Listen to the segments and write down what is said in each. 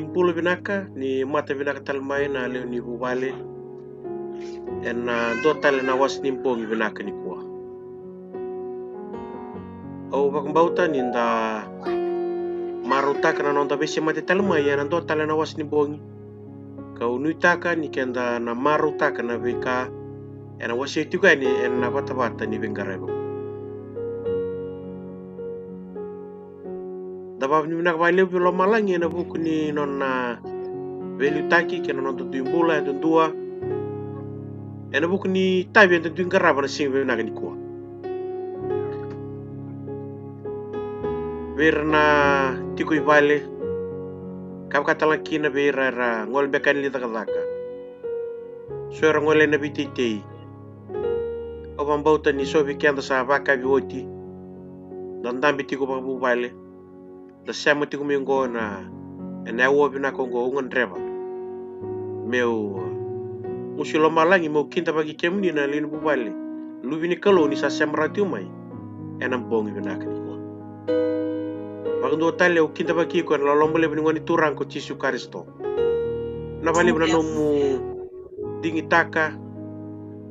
timpulu binaka ni mata binaka talmai na leo ni bubale en na dotal na was nimpong binaka ni kuah. Au bakambauta ni nda marutaka na nonda besi mati talmai ya na dotal na was nimpong. Kau nuitaka ni kenda na marutaka na beka en wasi juga ni en na bata-bata ni bengarebo. Dabab ni nak bale bilo malangi na buku ni nonna velutaki ke nonna tuimbula en dua. En buku ni tabi en tuingaraba na sing nak ni kuah. Verna tikui bale kap katalaki na vera ngol bekan li takadaka. Suara ngole na bititei. O bambauta ni sobi kenda sa baka bioti. Dan dambi tiku babu bale. Da sama tiku mingo na enawo bina kongo ungan reba. Meu musilo malangi mau kinta bagi kemni na linu bubale. Lubi ni kalau ni sa semrati umai. Enam bongi bina kani ko. Bagando tale o kinta bagi ko na lombole bini ngoni turang ko Cisu Karisto. Na bale bina nomu dingitaka.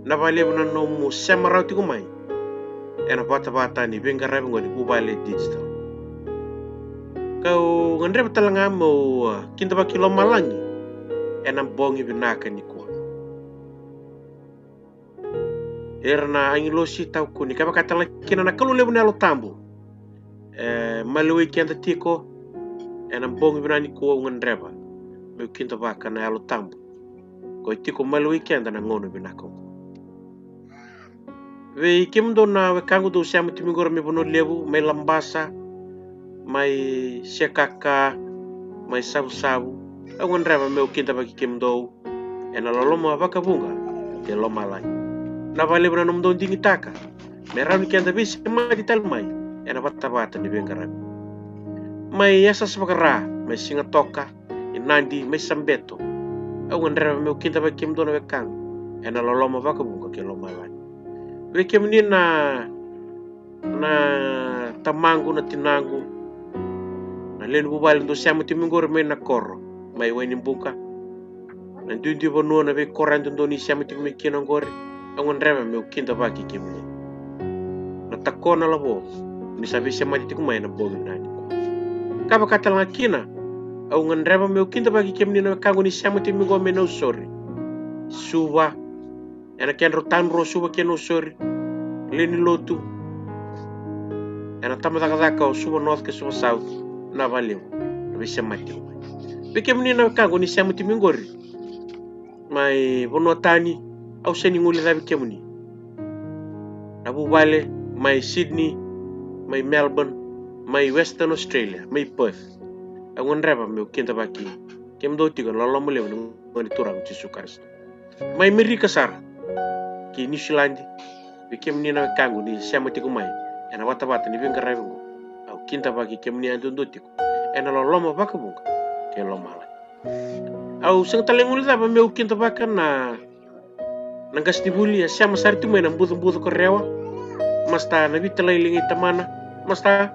Na bale bina nomu semrati umai. Ena bata-bata ni bengarebe ngoni bubale digital. Kau ngandreba talanga mau kinta baki lo malangi enam bongi binaka ni ko. Erna angin lo si tau kuni kaba katala kina na kalu lebu nalo tambu. Malui kenta tiko enam bongi binani ko ngandreba. Meu kinta baka na alo tambu. Ko tiko malui kenta na ngono binaka ko. Ve kimdo na wekangu do siamu timingor me bono lebu me lambasa mai sekaka mai sabu-sabu angon reba meu kinta bagi kimdo ena loloma baka bunga ke loma lai na bale bana nom don dingitaka meram kenta bis mai talmai ena bata-bata ni bengaran mai yasa sabakara mai singa toka inandi mai sambeto angon reba meu kinta bagi kimdo na wekang ena loloma baka bunga ke loma lai we kemni na tamangu na tinangu len bubal ndo siamo timingor me na korro mai weni buka na dundi bono na be korando ndo ni siamo timmi kino ngore angon reba me kinta baki kimni na takona labo ni sabi siamo tiku mai na bogi nani kaba katala kina angon reba me kinta baki kimni na kango ni siamo timingor me no sorry suba ena ken rotan ro suba ken no sorry leni lotu ena tamata kadaka suba north ke suba south na valeu bisa mati beke menina kango ni siamo timingori mai bonotani au seni nguli rabi kemuni abu bale mai Sydney mai Melbourne mai Western Australia mai Perth angon reba meu kinta baki kemdo tigo lolo mole ngoni turang Cisu Karisto mai Amerika sar ki New Zealand beke menina kango ni siamo tigo mai ena bata-bata ni benga rabi au kinta bagi kemni andondotiko ena loloma baka bunga ke loma lai au seng talengul da ba meu kinta baka na gas dibuli ya siama sartu mena mbudu ko rewa masta na vitala ilingi tamana masta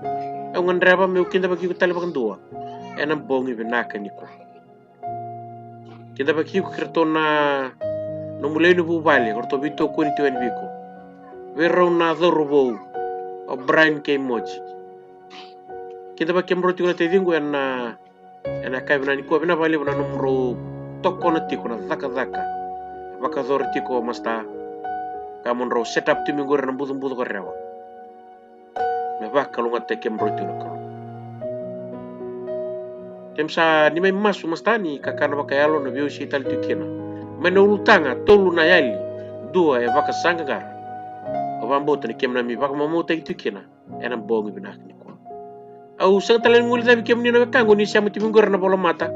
au ngandraba meu kinta baki ko tale bakan dua ena bongi benaka niko kinta baki ko kertona no mulai no bubali korto bito ko ni tuan biko verona dorbo o Brian K. Moji kita baki mro tiko te dingo ena kai bana ni ko bina bali bana numro tokko na tiko na zaka baka zor tiko masta kamon ro setup timi ngor na budu ko rewa me baka lu ngate kemro tiko ko temsa ni mai masu masta ni kakana baka yalo no biu si tal tikina menulutanga tolu na yali dua e baka sangar obambo tani kemna mi baka mamuta tikina ena bongi bina au sang talen nguli tabi kemni na kango ni siamo timingor na bolo mata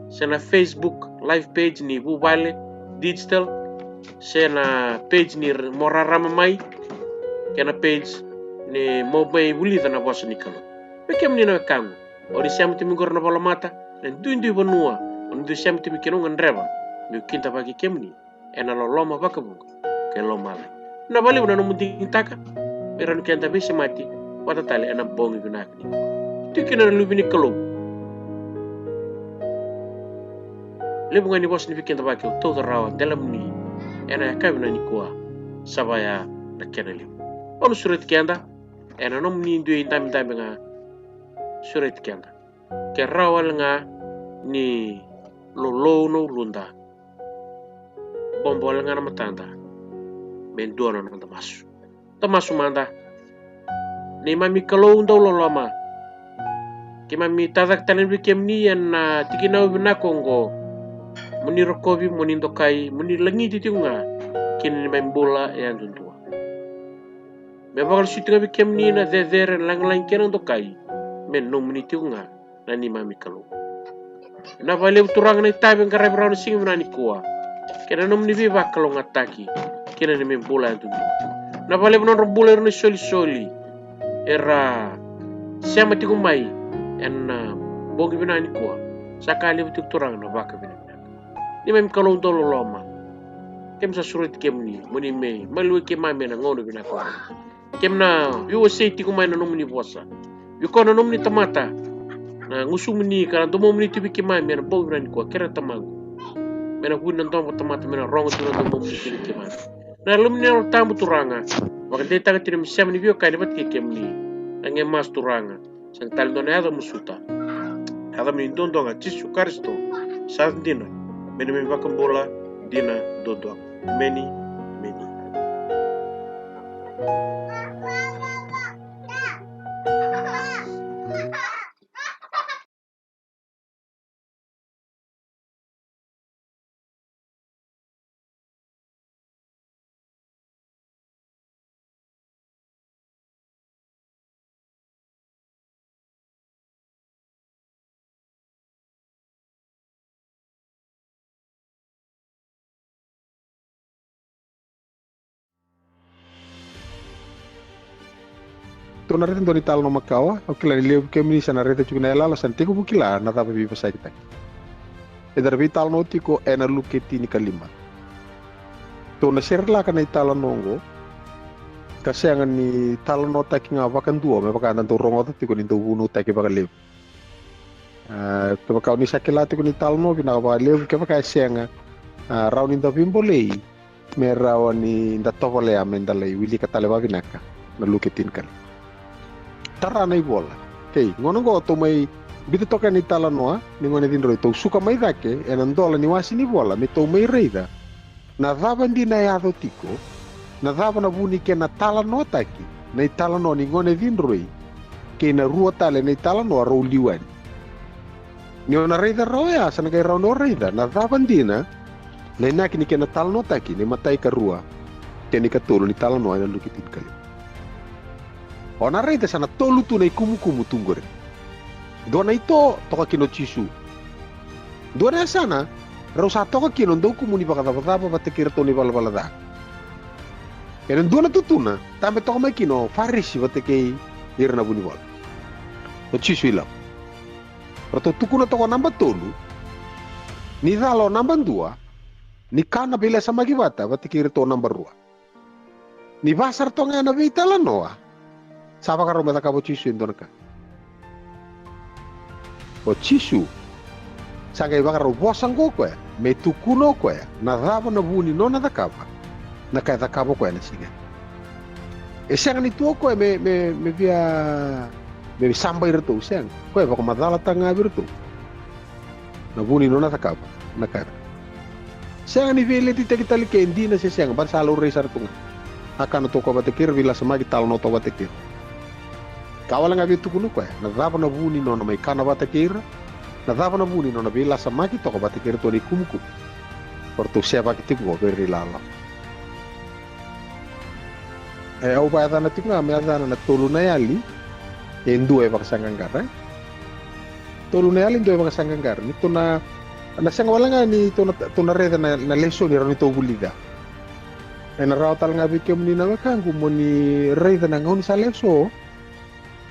sena Facebook live page ni bubale digital sena page ni morarama mai kena page ni mobile bulita na boss ni kalo be kemni na kango ori siamo timingor na bolo mata dan dundi bonua on du siamo timi keno ngreba mi kinta bagi kemni ena loloma bakabu ke lomala na bali una no muding taka pero kenta be mati wata tale ena bongi binakni tikina lubini kalau lebu ngani bos ni fikenda baki to rawa dalam ni ena kabina ni kwa sabaya na kena lebu onu surat kenda ena nom ni ndu indam nga surat kenda ke rawal nga ni lolo no lunda bombol nga na matanda men duana na tamasu manda ni mami kalau undau lolama ke mami tadak tanen bikem ni na tikina ubina kongo muni rokobi muni ndokai muni langi titunga kini mami bola ya tuntua me bakal sitinga bikem ni na zezere lang kena ndokai men no muni titunga na ni mami kalau na vale turang na tabi ngara brown sing mnani kuwa kena no muni biba kalau ngataki kena ni mami bola ya tuntua na vale non buler ni soli era siama tiku mai en bogi binani kuwa sakali bitik turang na baka binani ni mem kalau tolo loma kem sa surat kem ni muni me malui ke mame na ngono binako kem na yu sei tiku mai na nomni bosa yu kono nomni tamata na ngusum ni kana domo muni tibi ke mame na bogi binani kuwa kera tamago mena hunan domo tamata mena rongo tuna domo muni tibi ke mame na lumni ro tambu turanga wakati taga tirim siam ni bio kai bat ke kem ni nange mas turanga sang tal dona ada musuta ada min dondonga tisu karisto sardina meni me bakam bola dina dodong meni Tuna rete ndoni talo no makawa okila ni leu kemni sana rete chukuna elala santiku bukila na tapa bipa sakita edar vi talo no tiko ena luketi ni kalima tuna serla kana talo nongo kasengan ni talo no taki nga vakan dua me vakan tanto rongo tiko ni tubuno taki baka leu to kau ni sakila tiko ni talo no bina ba leu ke baka senga raw ni ndabimbo lei me raw ni ndatobole amendalei wili katale ba binaka na luketin kali tarana i bola kei ngono go to mai bitu toka ni tala noa ni ngone din roi to suka mai dake enan dola ni wasi ni bola me to mai reida na dava ndi na ya tiko na dava na buni ke na tala no taki na tala no ni ngone din roi ke na rua tale na tala no ro liwan ni ona reida roya sana kai ro no reida na dava ndi na na kini ke na tala no taki ni matai ka rua ke ni ka tolo ni tala no na lukitin kali ona reita sana tolu tu nei kumu tunggore dona ito toka kino chisu dona sana rausa toka kino ndo kumu ni baka tapa batekir to ni bala da enen dona tutuna tambe toka mai kino farisi bateke irna buni bal o chisu ila rato tukuna toka namba tolu ni dalo namba 2 ni kana bila sama gibata batekir to namba 2 ni basar to ngana beitala noa sapa karo meta kabo chisu indonka o chisu sagai bakaro bosang ko ya me tukuno ko ya na raba na buni nona da kaba na kai da kabo ko ya nasiga e sang ni to ko me via me samba irto sang ko ya bako madala tanga birto na buni nona da kaba na kai sang ni vele ti takitali ke indina se sang bar salo resar tunga akan to ko batekir vila samagi tal no to batekir kawala nga bitu kuno kwa na dava na buni no na mai kana batakira na dava na buni no na bila samaki to batakira to ni kumku porto siapa kiti ko beri lala au ba dana tikna me dana na tolu na yali endu e bakasangangara tolu na yali ndo e bakasangangara ni to na sanga wala nga ni to na reda na leso ni ronito bulida ena rawtal nga bikem ni na kangu mo ni reda na ngoni sa leso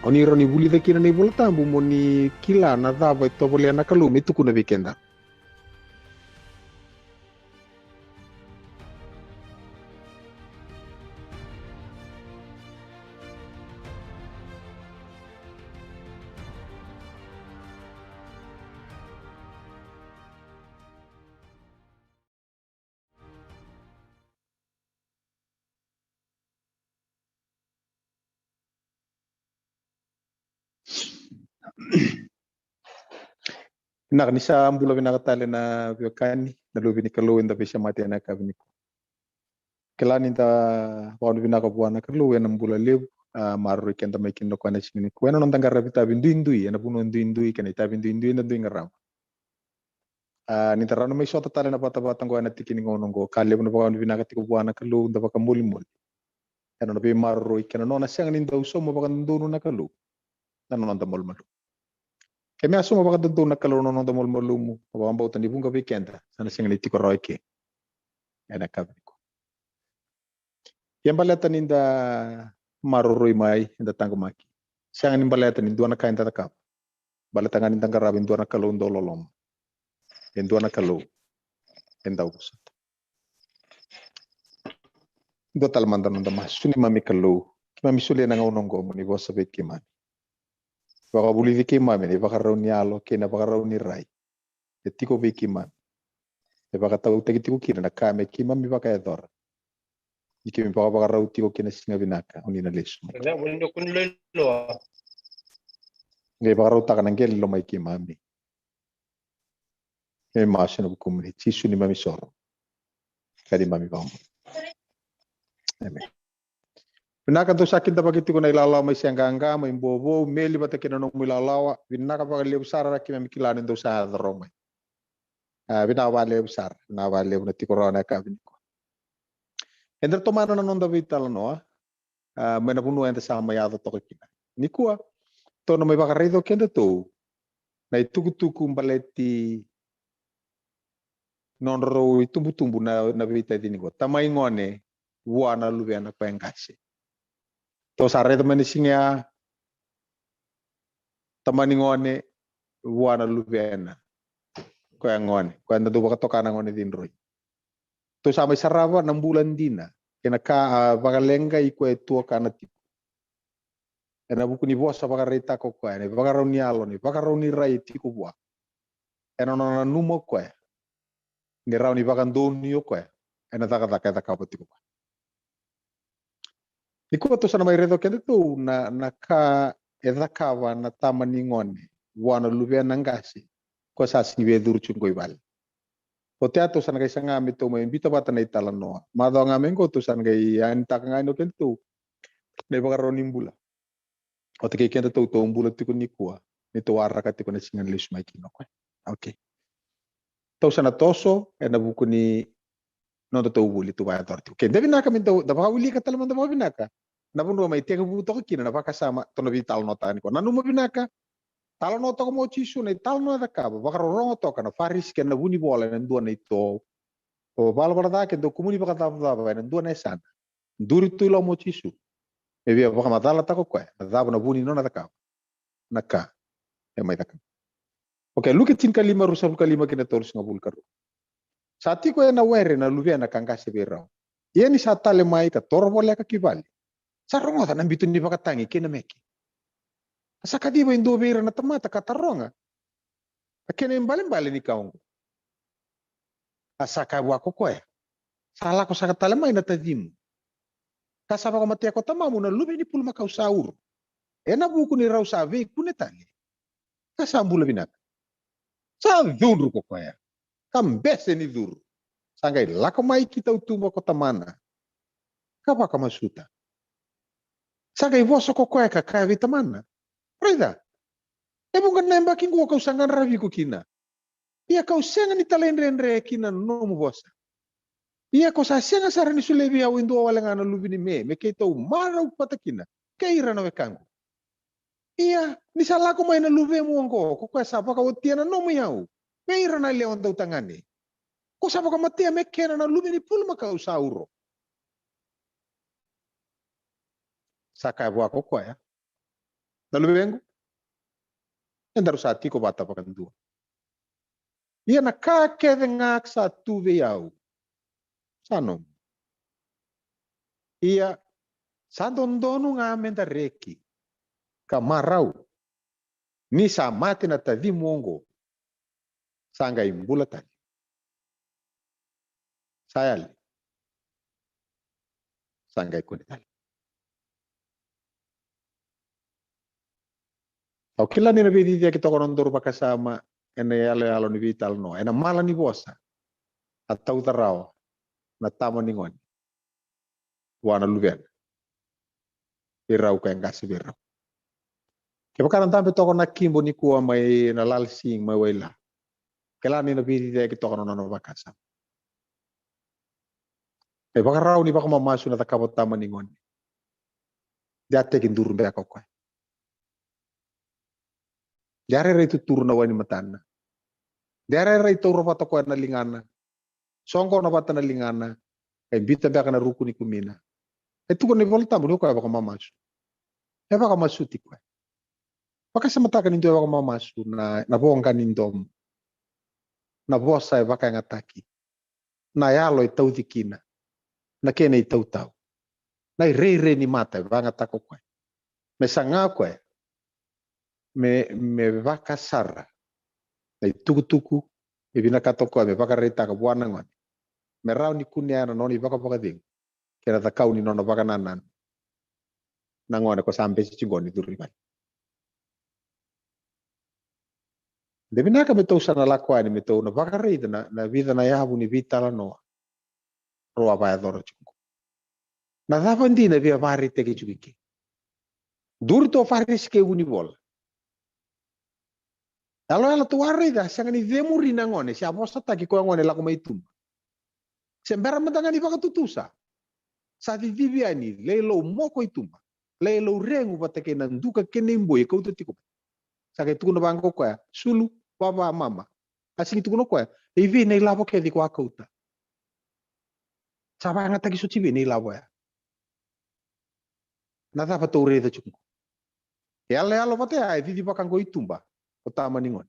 oni roni buli de kina ni bolta bu moni kila na dava to bole na kalu mitu kuna weekenda Nisa ambula vinakatale na viokani na lubi ni kalu inda bisha mati na kabiniku. Kelani inda wakanu vinakabuana kalu ena mbula lebu maru kenda makindo kwa na chini. Kwena nantangara vita bindu ena puno indui kena ita bindu ena dui ngaram. Nita rano mai sota tale na bata ngo ena tikini ngonongo kalebu na wakanu vinakatiku buana kalu inda baka muli. Ena nabi maru kena nona siang inda usomo baka ndunu na kalu. Nana nanda malu. Kami asuma baka tentu nak kalau nono tomol molumu, apa ambau tani bunga weekenda, sana singa tiko roike, ena kabiko. Yang balatan inda marurui mai inda tangumaki. Siang ini balatan indu anak kain tatakap. Balatangan inda karab indu anak kalau ndololom. Indu anak kalau inda usat. Indu talmandan inda mas suni mami kalau, mami suli nang unonggo muni bosa bekiman. Baka buli bekiman ini baka rauni alo kena baka rauni rai. Tiko bekiman. Baka tahu tiki kira nak kame kiman mi baka edor. Iki mi baka rau tiko kena singa binaka unina lesu. Enggak mundo kun lelo. Ngai baka rau takan angel lo mai kimami. Ngai masih nabu kumuni cisu ni mami soro. Kadi mami bang. Amen. Binaka tu sakit dapat kita kena ilalawa mai siangga mai bobo meli bata kena nong ilalawa. Binaka baka lebu sara kimi mikilanin tu sah romai. Binawa lebu sar, nawa lebu na tiko rona kabiniko. Ender tomano na nonda vital no, mena punu ente sama ya to kina. Nikua to no me baka redo kende to. Na tuku mbaleti nonro tumbu na vita dini ko. Tamai ngone wana luwe anak pengkasi. To sare to meni singa tamani ngone wana luwe na. Ko yang ngone, ko anda do baka tokana ngone dinroi. To sampai sarava 6 bulan dina kena ka bagalenga iko tua kana tipo ena buku ni bosa bagareta ko ko ene bagaroni alo ni bagaroni rai tiko bua ena nona numo ko ni rauni bagandoni ko ena taka ka tiko bua iko to sana mai redo kende tu na ka eda kawa na tamani ngone wana lubia nangasi ko sa sibe durchun ko ibal. O teatro sana kay sanga mito mo imbita bata na italan no. Mado nga mengo to sana kay anta nga no kento. Ne baka ronim bula. O te kay kento to bula tiko ni kuwa. Nito wara ka tiko na singan lis mai kino ko. Okay. To sana toso na buku ni no to buli to ba torti. Okay, debi naka minto da baka uli ka talaman da baka binaka. Na puno mai tega buto ko kina na baka sama to na vital no tani ko. Nanu mo binaka. Talo no to mo chisu na talo no da kaba baka rongo to kana faris ken na buni bola na ndua na ito o bala bala ke do kumuni baka tava na ndua na sana duri tu lo mo chisu me bia baka matala ta ko kwa da na buni no na da kaba na ka e mai da kaba okay look at tin kalima rusa kalima kena tolus ngabul karu sati ko na were na luvia na kangkase berau yeni satale mai ka torbole ka kibali sarongo ta nambitu ni baka tangi kena meki sakadiba indo beira na tamata kataronga akene mbali ni kaungu asaka wako koe sala ko saka talemai na tadimu kasaba ko matia ko tamamu na lubi ni pulma kau saur ena buku ni rau save kunetali kasambula binaka sa dhunru ko koe kambese ni dhuru sangai lako mai kita utumba ko tamana kapa kamasuta sangai voso ko koe kakavi tamana Reda, bukan nembak inggo kau sangan ravi ko kina. Ia kau sengan italendre kina nomu bosa. Ia kau sa sengan sarani sulebi au indo walangana lubini me keito mara upata kina. Keira na wekangu. Ia ni salako mai na lube mo ngo ko ka sapa ka otiana nomu yau. Keira na leon tau tangani. Ko sapa ka matia me kena na lubini pulma kau sauro. Saka buako ko ya. Nalubengo? Endaro sa tiko bata pakandu. Ia na kakeve ngak sa tuve yau. Sanom. Ia sa dondonu nga menda reki. Kamarau. Ni sa mati na tadi mongo. Sangga imbula tadi. Sayali. Sangga ikuni tali. Au kila ni na vidi dia kita konon toru pakasama ene alo ni vital no ena mala ni bosa atau tarao na tamo ni ngoni wana luben irau ka ngasi birau ke bakaran tambe toko na kimbo ni kuwa mai na lalsing mai waila kela ni na vidi dia kita konon no pakasama e bakarau ni bakama masu na takabo tamo ni ngoni dia tekin durun be ko kwa diare re itu turun wani matana diare re itu ropa toko na lingana songko na bata na lingana e bita be kana ruku ni kumina e tuko ni volta mo ko ba mamasu e ba masu ti kwa baka samata kan indo ba mamasu na bonga ni ndom na bosa e baka ngataki na yalo e tau dikina na kene i tau tau na i re ni mata e ba ngatako kwa me sanga kwa me baka sara na tuku e bina katoko me baka reta ka buana ngon me rau ni kunia na noni baka ding kera ta kau ni nono baka nanan nangone ko sampai si cingoni duri ban de bina ka beto sana lakwa ni meto na baka reta na vida na yabu ni vitala no roa ba doro cingo na davandi na via vari te ke cubiki dur to faris ke uni bol Kalau ala tuare da sanga ni demuri nangone si aposta ta ki ko ngone la ko mai tum sembara matanga ni baka tutusa sa di diviani lelo moko itumba lelo rengu batake nanduka kenembo e kautu tiko sa ke tukuno bangko ko sulu baba mama asing tukuno ko e vi nei lavo ke di ko akauta sa ba ngata ki so tibi nei lavo ya na ta patore da chuko ya le alo pate ai di baka ngo itumba utama ningon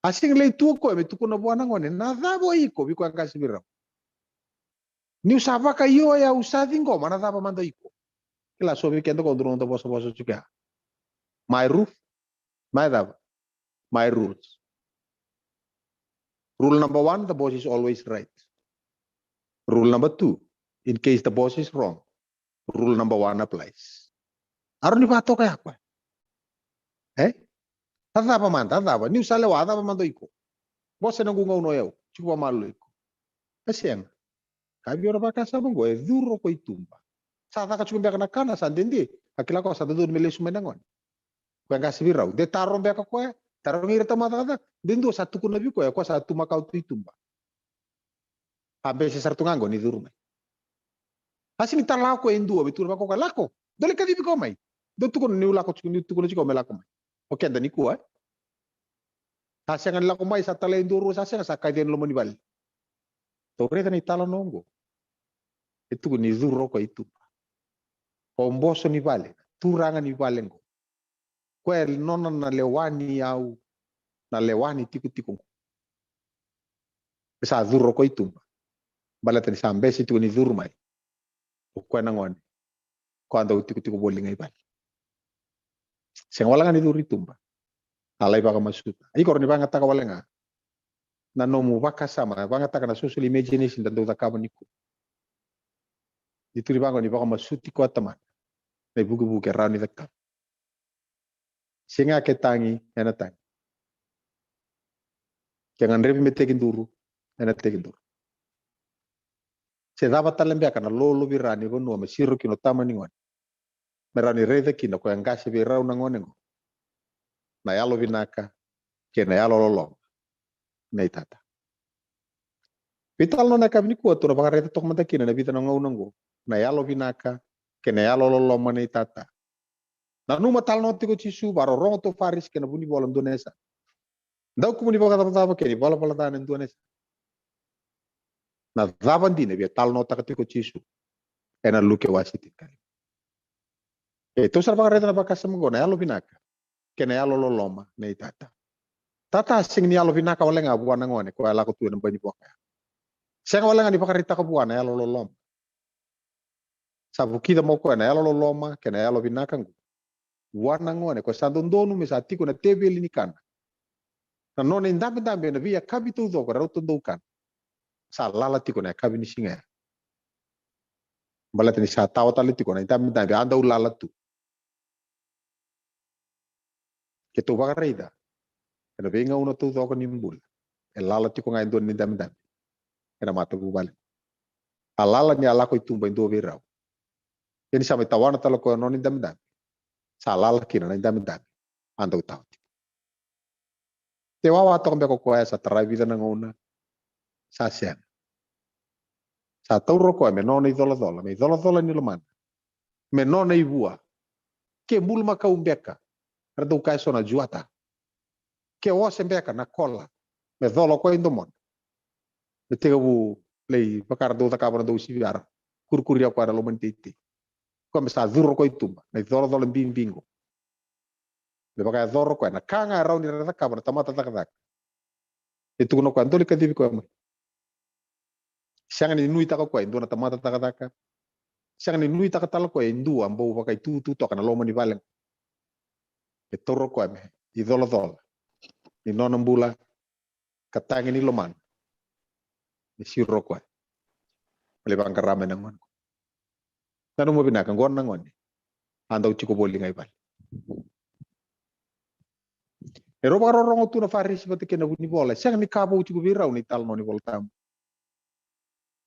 asing le tu ko me tukuno buana ngone na davo iko bi ko angkasi birau ni usava ka yo ya usadi ngo mana dava mando iko kila so bi kendo ko ndron to boso chuka my roof my dava my rules rule number 1 the boss is always right rule number 2 in case the boss is wrong rule number 1 applies aro ni pato kaya apa tata pa man tata pa ni usale wa tata pa mando iko boss na gunga uno yau chupa malu iko asiang kabi ora baka sa bongo e duro ko itumba sa ta ka chupa kana kana sa dendi akila ko sa dur mele sumenangon ko nga sibirau de taro be ka ko taro ngira ta mata kata dendo satu kuna bi ko satu makau tu itumba abe se sartu ngango ni duro mai asini tala ko endu betul ba ko lako dole ka di ko mai do tu ko ni lako ni tu ko ni ko melako mai oke dan iku hasangan lako mai sa tala enduro sa kay den lo mo ni bal to reta ni tala nongo itu ni duro ko itumba pomboso ni vale turanga ni valengo kwel nona na lewani au na lewani tiku sa duro ko itumba balata ni sambe situ ni duro mai o kwena ngone ko anda tiku bolinga ibal sing wala ni duro itumba alai baka masuta ikor ni banga taka walenga na nomu baka sama banga taka na social imagination dan do takaba niku itu ni banga ni baka masuti ko ataman na buku rani takab singa ke tangi ena tangi jangan repi metekin duru ena tekin duru se dava talembe kana lolo birani ko no mesiru kino tamani ngon merani rede kino ko angasi bi rau na ngone ngo na yalo binaka ke na yalo lolo nei tata vital no na kabni ko to ba rede tok mata kino na vitano ngo na yalo binaka ke na yalo lolo manei tata na numa tal no tiko chisu baro rongo to faris ke na buni bolam donesa ndau kumuni boga tata ke ni bola bola tan donesa na davan dine via tal no takatiko chisu ena luke wasitin kali to sarva rede na baka samgo na yalo binaka ke na yalo loloma nei tata sing ni yalo binaka wala nga buana ngone ko ala ko tuan bani boka sing wala nga ni pakarita ka buana yalo loloma sabu kida mo ko na yalo loloma ke na yalo binaka ngo buana ngone ko sandondonu misati ko na tebel ni kana na nona indambe na via kabitu do ko rauto do kan sa lala tiko na kabi ni singa balat ni sa tawa tali tiko na indambe anda ulala tu Ketu bakarida. Kena benga una tu toko nimbul. Elala tiko ngai don ni dam. Kena mata bubale. Alala ni ala ko itumba indo virau. Ini sampai tawana talo ko non dam. Salala kina na dam. Ando tau. Te wawa to mbeko ko esa trai vida na ngona. Sa sen. Sa tau roko me non dola. Me dola ni leman. Me non ibua. Ke bulma ka umbeka. Rado kai sona juata. Ke ose mbeka na kola. Me dolo ko indomon. Me tega bu lei bakar do takabana do siviara. Kurkuria ko ada loman titi. Ko me sa zurro ko itumba. Me dola bingo. Le bakar zorro ko na kanga rauni rata kabana tamata takadak. Itu kuno ko andoli kadivi ko. Siang ni nui taka ko indona tamata takadaka. Siang ni nui taka tala ko indu ambo bakai tu to kana loman di valeng. E torro ko me. I dola. Ni non bula katang ini loman ni sirro ko le bang karame nangon tanu mo binaka ngon nangon andaw ci ko boli ngay bal e roba rongo tu na faris bati kena buni bola sang ni kabo ci ko biraw ni talno ni voltam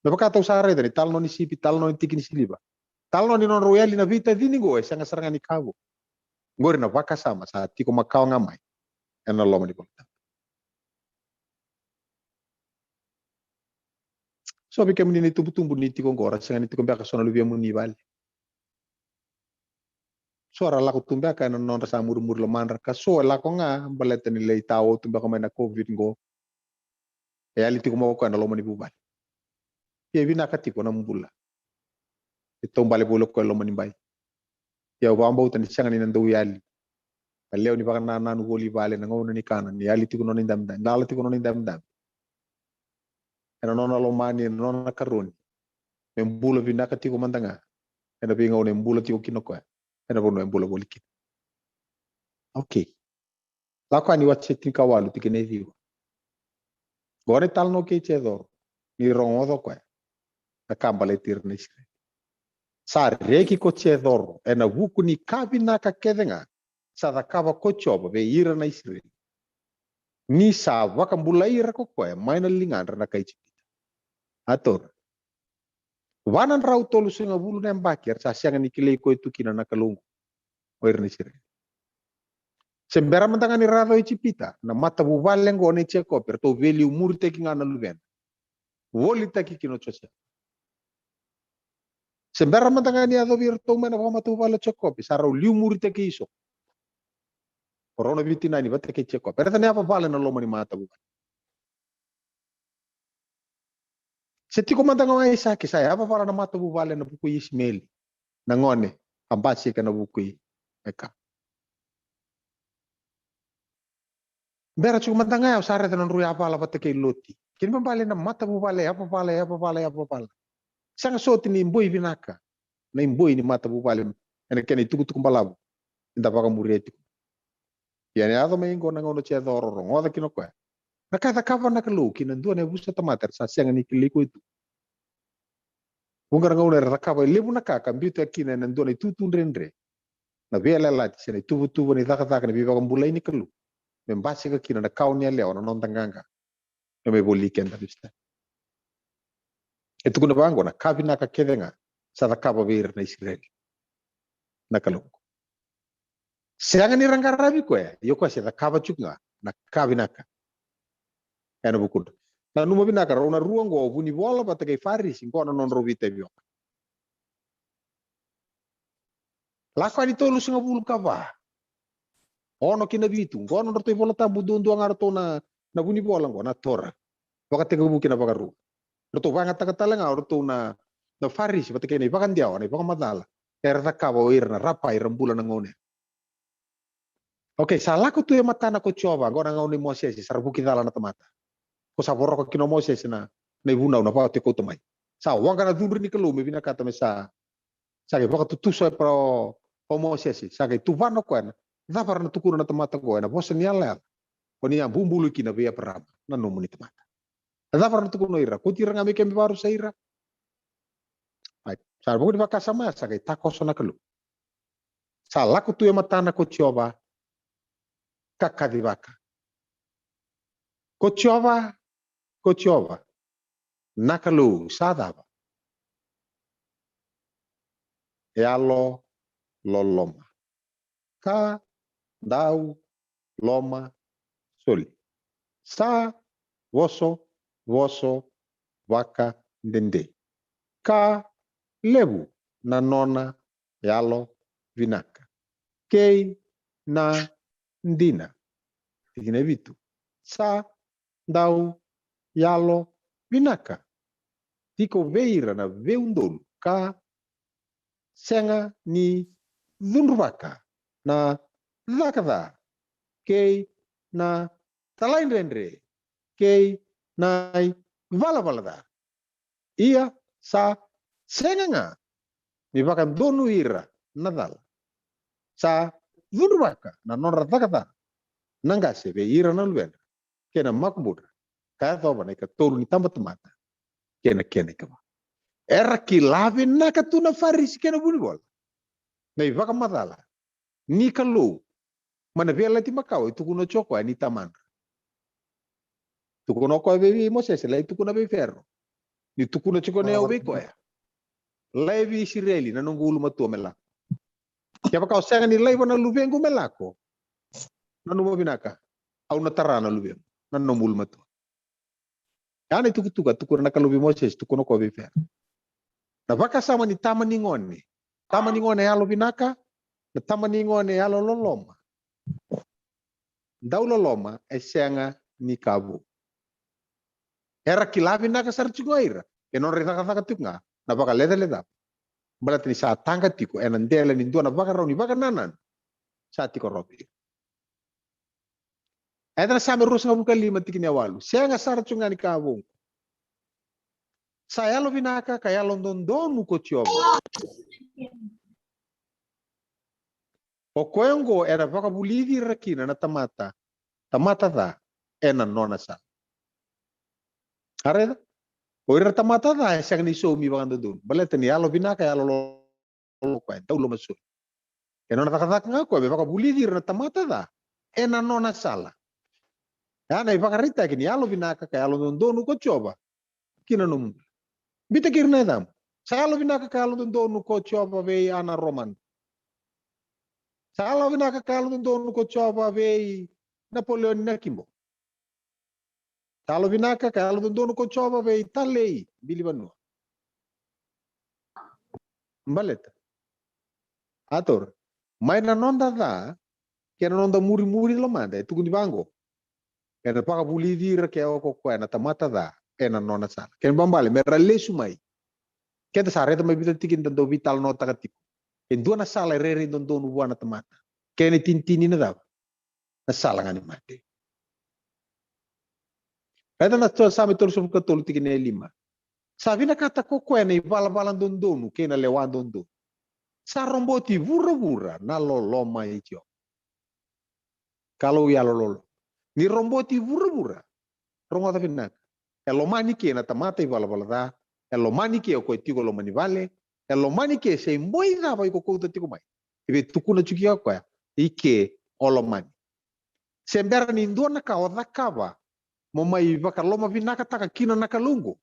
do baka taw sare ni talno ni sipi talno ni tikini siliba talno ni non royali na vita dini go sang saranga ni kabo ngori na baka sama sa ti ko makaw ngamay en loma ni voltam. So bi kem ni tumbu ni tiko ngora sang ni tiko mbaka sona lu biamu ni bal suara lako tumbe ka non rasa mur leman ka so lako nga balete ni lei tawo tumbe ka mena covid ngo e ali tiko mo ko na lo mani bubal ye bina ka tiko na mbula e tombale bolo ko lo mani bay ya ba mbaw tan sanga ni ndu yali lew ni baka nan goli bale na ngono ni kana ni ali tiko non ndam ndam dal tiko non ndam ndam ena non lo mani non na karoni me mbula bina ka tiko mandanga ena bi ngone mbula tiko kinoko ena bono mbula boliki. Okay. Lako ani wat setin kawalu tikene viu. Gore tal no ke chedo. Ni rongodo kwa. Na kambale tirne sire. Sa reki ko chedo ena wuku ni kabi naka kedenga. Sa da kaba ko choba be ira na isire. Ni sa waka mbula ira ko kwa maina lingan na kai chipita. Ator. Wanan rau tolu singa bulu na mbakir sa sianga ni kile ko itu kina na kalungu. Oir ni sire. Sembera mentangani rado icipita na mata bubale ngone cheko per to veli umur teki ngana luven woli taki kino chocha sembera mentangani ado bir to mena mata bubale cheko per saro liu umur teki iso corona vitina ni bate ke cheko per tane apa vale na lomani mata bubale setiko mentangani isa ke saya apa vale na mata bubale na buku ismeli na ngone ambasi kana buku eka Bera cuma tangga usare tenan rui apa ala bate ke loti. Kini pembali na mata bubale apa bale. Sang soti ni mboi vinaka. Na mboi ni mata bubale. Ene kene tuku balabu. Inda baka mureti. Ya ne ado me ngona ngono che doro ngoda kino kwa. Na kata kava na kalu kina ndua ne busa tamater sa siang ni kiliko itu. Bungar ngona rakaba lebu na kaka mbito kina na ndua ni tutun rendre. Na vela lati sene tubu ni taka ni biba mbulai ni kalu. Membasi ke kina na kaunya leo na non tanganga na me boli kenda bista itu kuna bango na kabi na ka kedenga sa da kaba bir na Israel na kalungu sianga ni rangarabi ko yo ko sa da kaba chunga na kabi na ka ena bukun na numa binaka na ruango buni bola bata kay faris ko na non robite bio la ko ni tolu singa bulu kaba ono kina bitu ngono roto bola tambu dondo ngarto na buni bola ngona tora baka tega buki na baka ru roto banga takatala nga roto na faris bata kene baka ndiaw na baka madala era takaba ir na rapa ir bulan ngone okay sala ko tuya mata na ko choba ngona ngone moses sar buki dala na tamata ko saboro ko kino moses na ibuna na pa te ko tumai sa wanga na dunri ni kelo me bina kata mesa sa ke baka tutuso pro moses sa ke tuvano ko na Dapar na tukuna na tamata ko na bosa niya la ko niya bumbulu kina biya parama na nomu ni tamata dapar na tukuna ira ko tira ngami kemi baru sa ira ay sa buku di bakasama sa kay takos na kalu sa laku tu mata na ko choba kakadivaka. Kochova, nakalu sadava. Yalo loloma. Ka dau loma soli. Sa voso waka dende. Ka lebu na nona yalo vinaka. Kei na ndina. Tigine vitu. Sa dau yalo vinaka. Tiko veira na veundolu. Ka senga ni dhunrwaka na dhakadha. Kei na talainrenre. Kei na valavalada. Ia sa senga nga. Ni vakan donu ira nadal. Sa dhunrwaka na nonra dhakadha. Nangase ve ira na luenra. Kena makbudra. Kaya thoba na ika tolu ni tamba temata. Kena kaba. Era kilave na katuna faris kena bunibol. Na ivaka madala. Ni kalu. Mana vela ti makau itu kuno choko ni taman. Tu kuno ko bevi Moses la itu kuno be ferro. Ni tu kuno choko ne obe ko ya. Levi Israeli na nungulu matu mela. Kaya kau senga ni levi na luvengu melako. Na numo binaka. Au na tarana luvengu. Na nomul matu. Yana itu kutuka tu na kalubi Moses tu kuno ko be ferro. Na baka sama ni tamaningone. Tamaningone yalo binaka. Na tamaningone yalo loloma. Dau loloma e senga ni kabu. Era kilavi na kasar chugoira. E non reta kata katuknga. Na baka leda. Berarti ni saat tangga tiko e nandela ni dua na baka rauni baka nanan. Saat tiko robi. Eta sama rusa buka lima tikini awalu. Senga sar chunga ni kabu. Saya lo vinaka kaya london muko chioba. O koengo era baka bulivi rakina na tamata. Tamata da ena nona sa. Areda? O ira tamata da sang ni so mi baka dun. Baleta ni alo vinaka ya lo kwa tau lo masu. E nona taka nga ko be baka bulivi na tamata da ena nona sala. Ya na baka rita kini alo vinaka kaya london ko choba. Kina num. Bita kirna dam. Saya lo vinaka kaya london ko choba ve ana roman. Saya vinaka kaya london ko choba ve Napoleon Nakimbo. Kalau vinaka kaya london ko choba ve Italei bilibanu. Mbaleta. Ator. Maina nonda da kena nonda muri lo manda itu kundi bango. Kena paka bulivir kaya ko na tamata da ena nona sala. Kena bambale merale sumai. Kena sareta mai bita tikin tando vital nota katiko. Ken dua na sala rere dondon buana tamata. Kena tintini na da. Na sala ngani mate. Kaya na to sami tol subuka tol tikin e lima. Sabi na kata ko na ibala-balan dondonu kena lewan dondo. Sa romboti vura-vura na loloma ityo. Kalau ya lolo. Ni romboti vura-vura. Rongota finak. Elomani ke na tamata ibala-bala da. Elomani ke ko tiko lo manivale. Elomani ke se moi da ba ko ko tiko mai. Ibe tukuna chukia ko ya. Ike olomani. Sembera ni ndona ka odakaba. Momai baka loma vinaka taka kina nakalungo.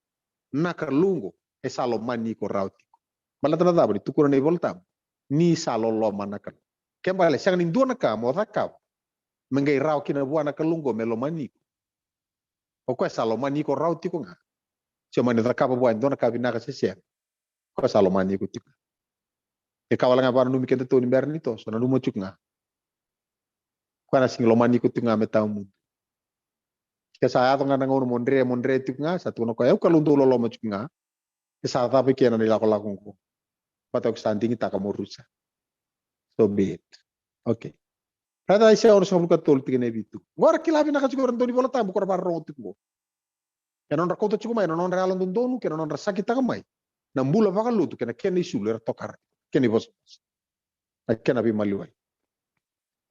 Nakalungo e salomani ko rautiko. Balata da ba tukuna nei voltam. Ni saloloma nakal. Kembale sang ni ndona ka mo odakaba. Mengai rau kina buana kalungo melomani. O ko salomani ko rautiko nga. Cuma ni dakaba buan ndona ka vinaka sesem. Ko salomani ko tiko. E kawala nga ba numi kenta to ni berni to so na numo chuk nga. Kana sing lomani ko tinga metamu. Saya to nga nangono mondre tik nga sa tuno ko kalau do lo mo chuk nga. Sa ta pe kena ni lako ko. Patok standing ta ka morusa. So be it. Okay. Kada isa or sa buka tol tigene bitu. Ngora kilabi na ka siguro ndoni bola tambo ko ba ro tikmo. Kenon ra konto chukuma non realo ndonu kenon ra sakita kamai. Na mbula baka lutu kena keni sulu tokar. Keni bos. Kena bi maliwai.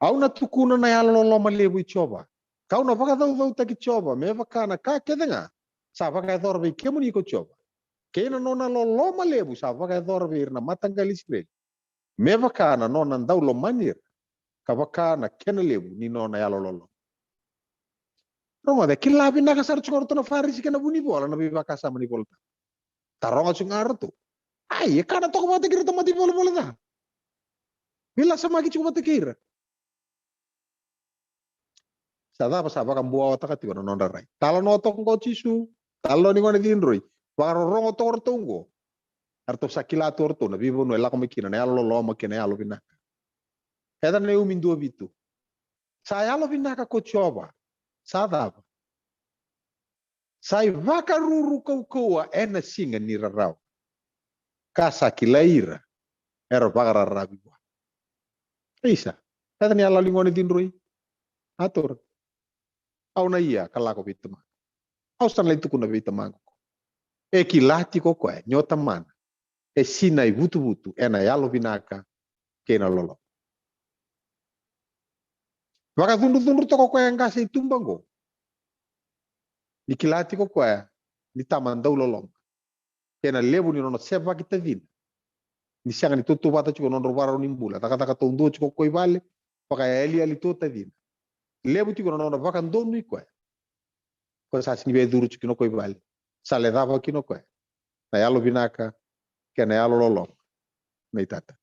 Au na tukuna na yalo lo malebu choba. Kau na baka dau taki choba me baka na ka kedenga. Sa baka dorbe kemuni ko choba. Kena nona lo malebu sa baka dorbe na matanggal Israel. Me baka na nona dau lo manir. kabaka na kena lebu ni nona ya lololo rongo de kilabi na kasar chungor to na farisi kena buni bola na biba kasa mani bolta taronga chungar to ai kana to ko kira to mati bola bola da bila sama ki chuko kira sada pa saba kan buawa ta kati kono nonda rai talo no to ko chisu talo ni ngone dinroi waro rongo to ortongo arto sakila to orto na bibo no ela ko mikina na lo lo makina ya lo bina eda ne umin do bitu saya lo bina ka ko choba sada sai vaka ruru kau ena singa ni rarau kasa kilaira ero bagara rabi wa isa eda ni ala lingone dinroi atur au na ia kala ko bitama au san le tukuna bitama e kilati ko ko nyota man e sinai butu butu ena yalo binaka kena lolo waka tundu to ko yang kasih tumbango ni kilati ko ni taman daw lolong kena lebu ni nono seba kita vin ni sanga ni tutu bata chuko nono waro ni mbula taka tondo chuko ko ibale paka eli ali to vin lebu chuko nono waka ndonu ko sa sini be duru chuko ko ibale sale dava kino ko na yalo binaka kena yalo lolong mai tata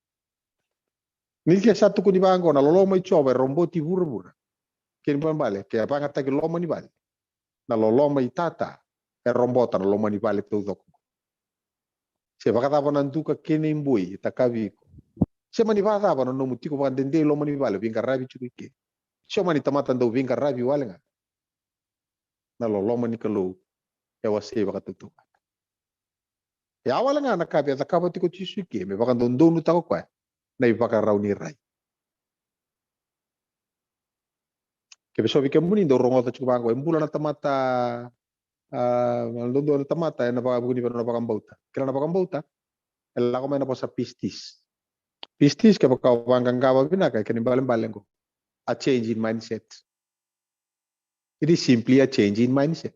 nilke satu ko ni bango na lolo mai choba rombo ti burbura ken bambale ke apa ngata ke lomo ni bale na lolo mai tata e rombo ta lolo ni bale to dok se baka ta bonan duka kene mbui ta kaviko se mani va ta bonan no mutiko ba dende lomo ni bale vinga rabi chuke se mani tamata ndo vinga rabi wale nga na lolo mani kalo e wase baka tutu ya wale nga na kabe ta kabati ko chisuke me baka ndo nu ta ko na ibaka rauni rai ke beso bikin muni do rongo ta chubango embula na tamata maldondo na tamata na baka bugni na baka bauta kila na baka bauta ela ko na posa pistis ke baka wangang gawa binaka ke ni balengo a change in mindset. It is simply a change in mindset.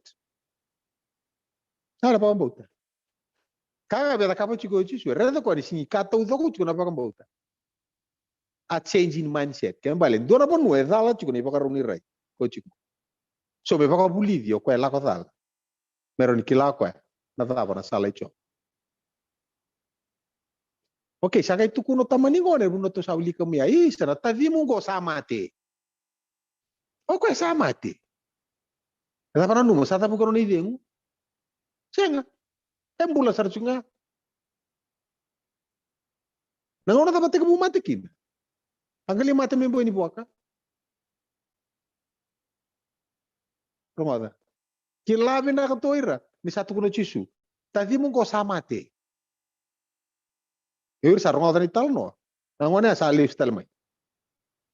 Nada baka bauta kaga bela kapa chigo chisu reda ko ni singi kata udoku chigo na baka bauta a change in mindset kan balen dona bon we dala chigo ni baka runi rai ko chigo so be baka Bolivia ko la ko dala meron kila ko na dala na sala icho okay sakai tu kuno tamani ngone buno to sauli kami ai sana tavi mungo samate okay samate na para numo sata bu kono ni dengu senga embula sarchunga nangona tapate ke bumate kin angali mate membo ini buaka romada kilabi na katoira ni satu kuno chisu tavi mungo samate eu sarong ni talno nangona sa lifestyle mai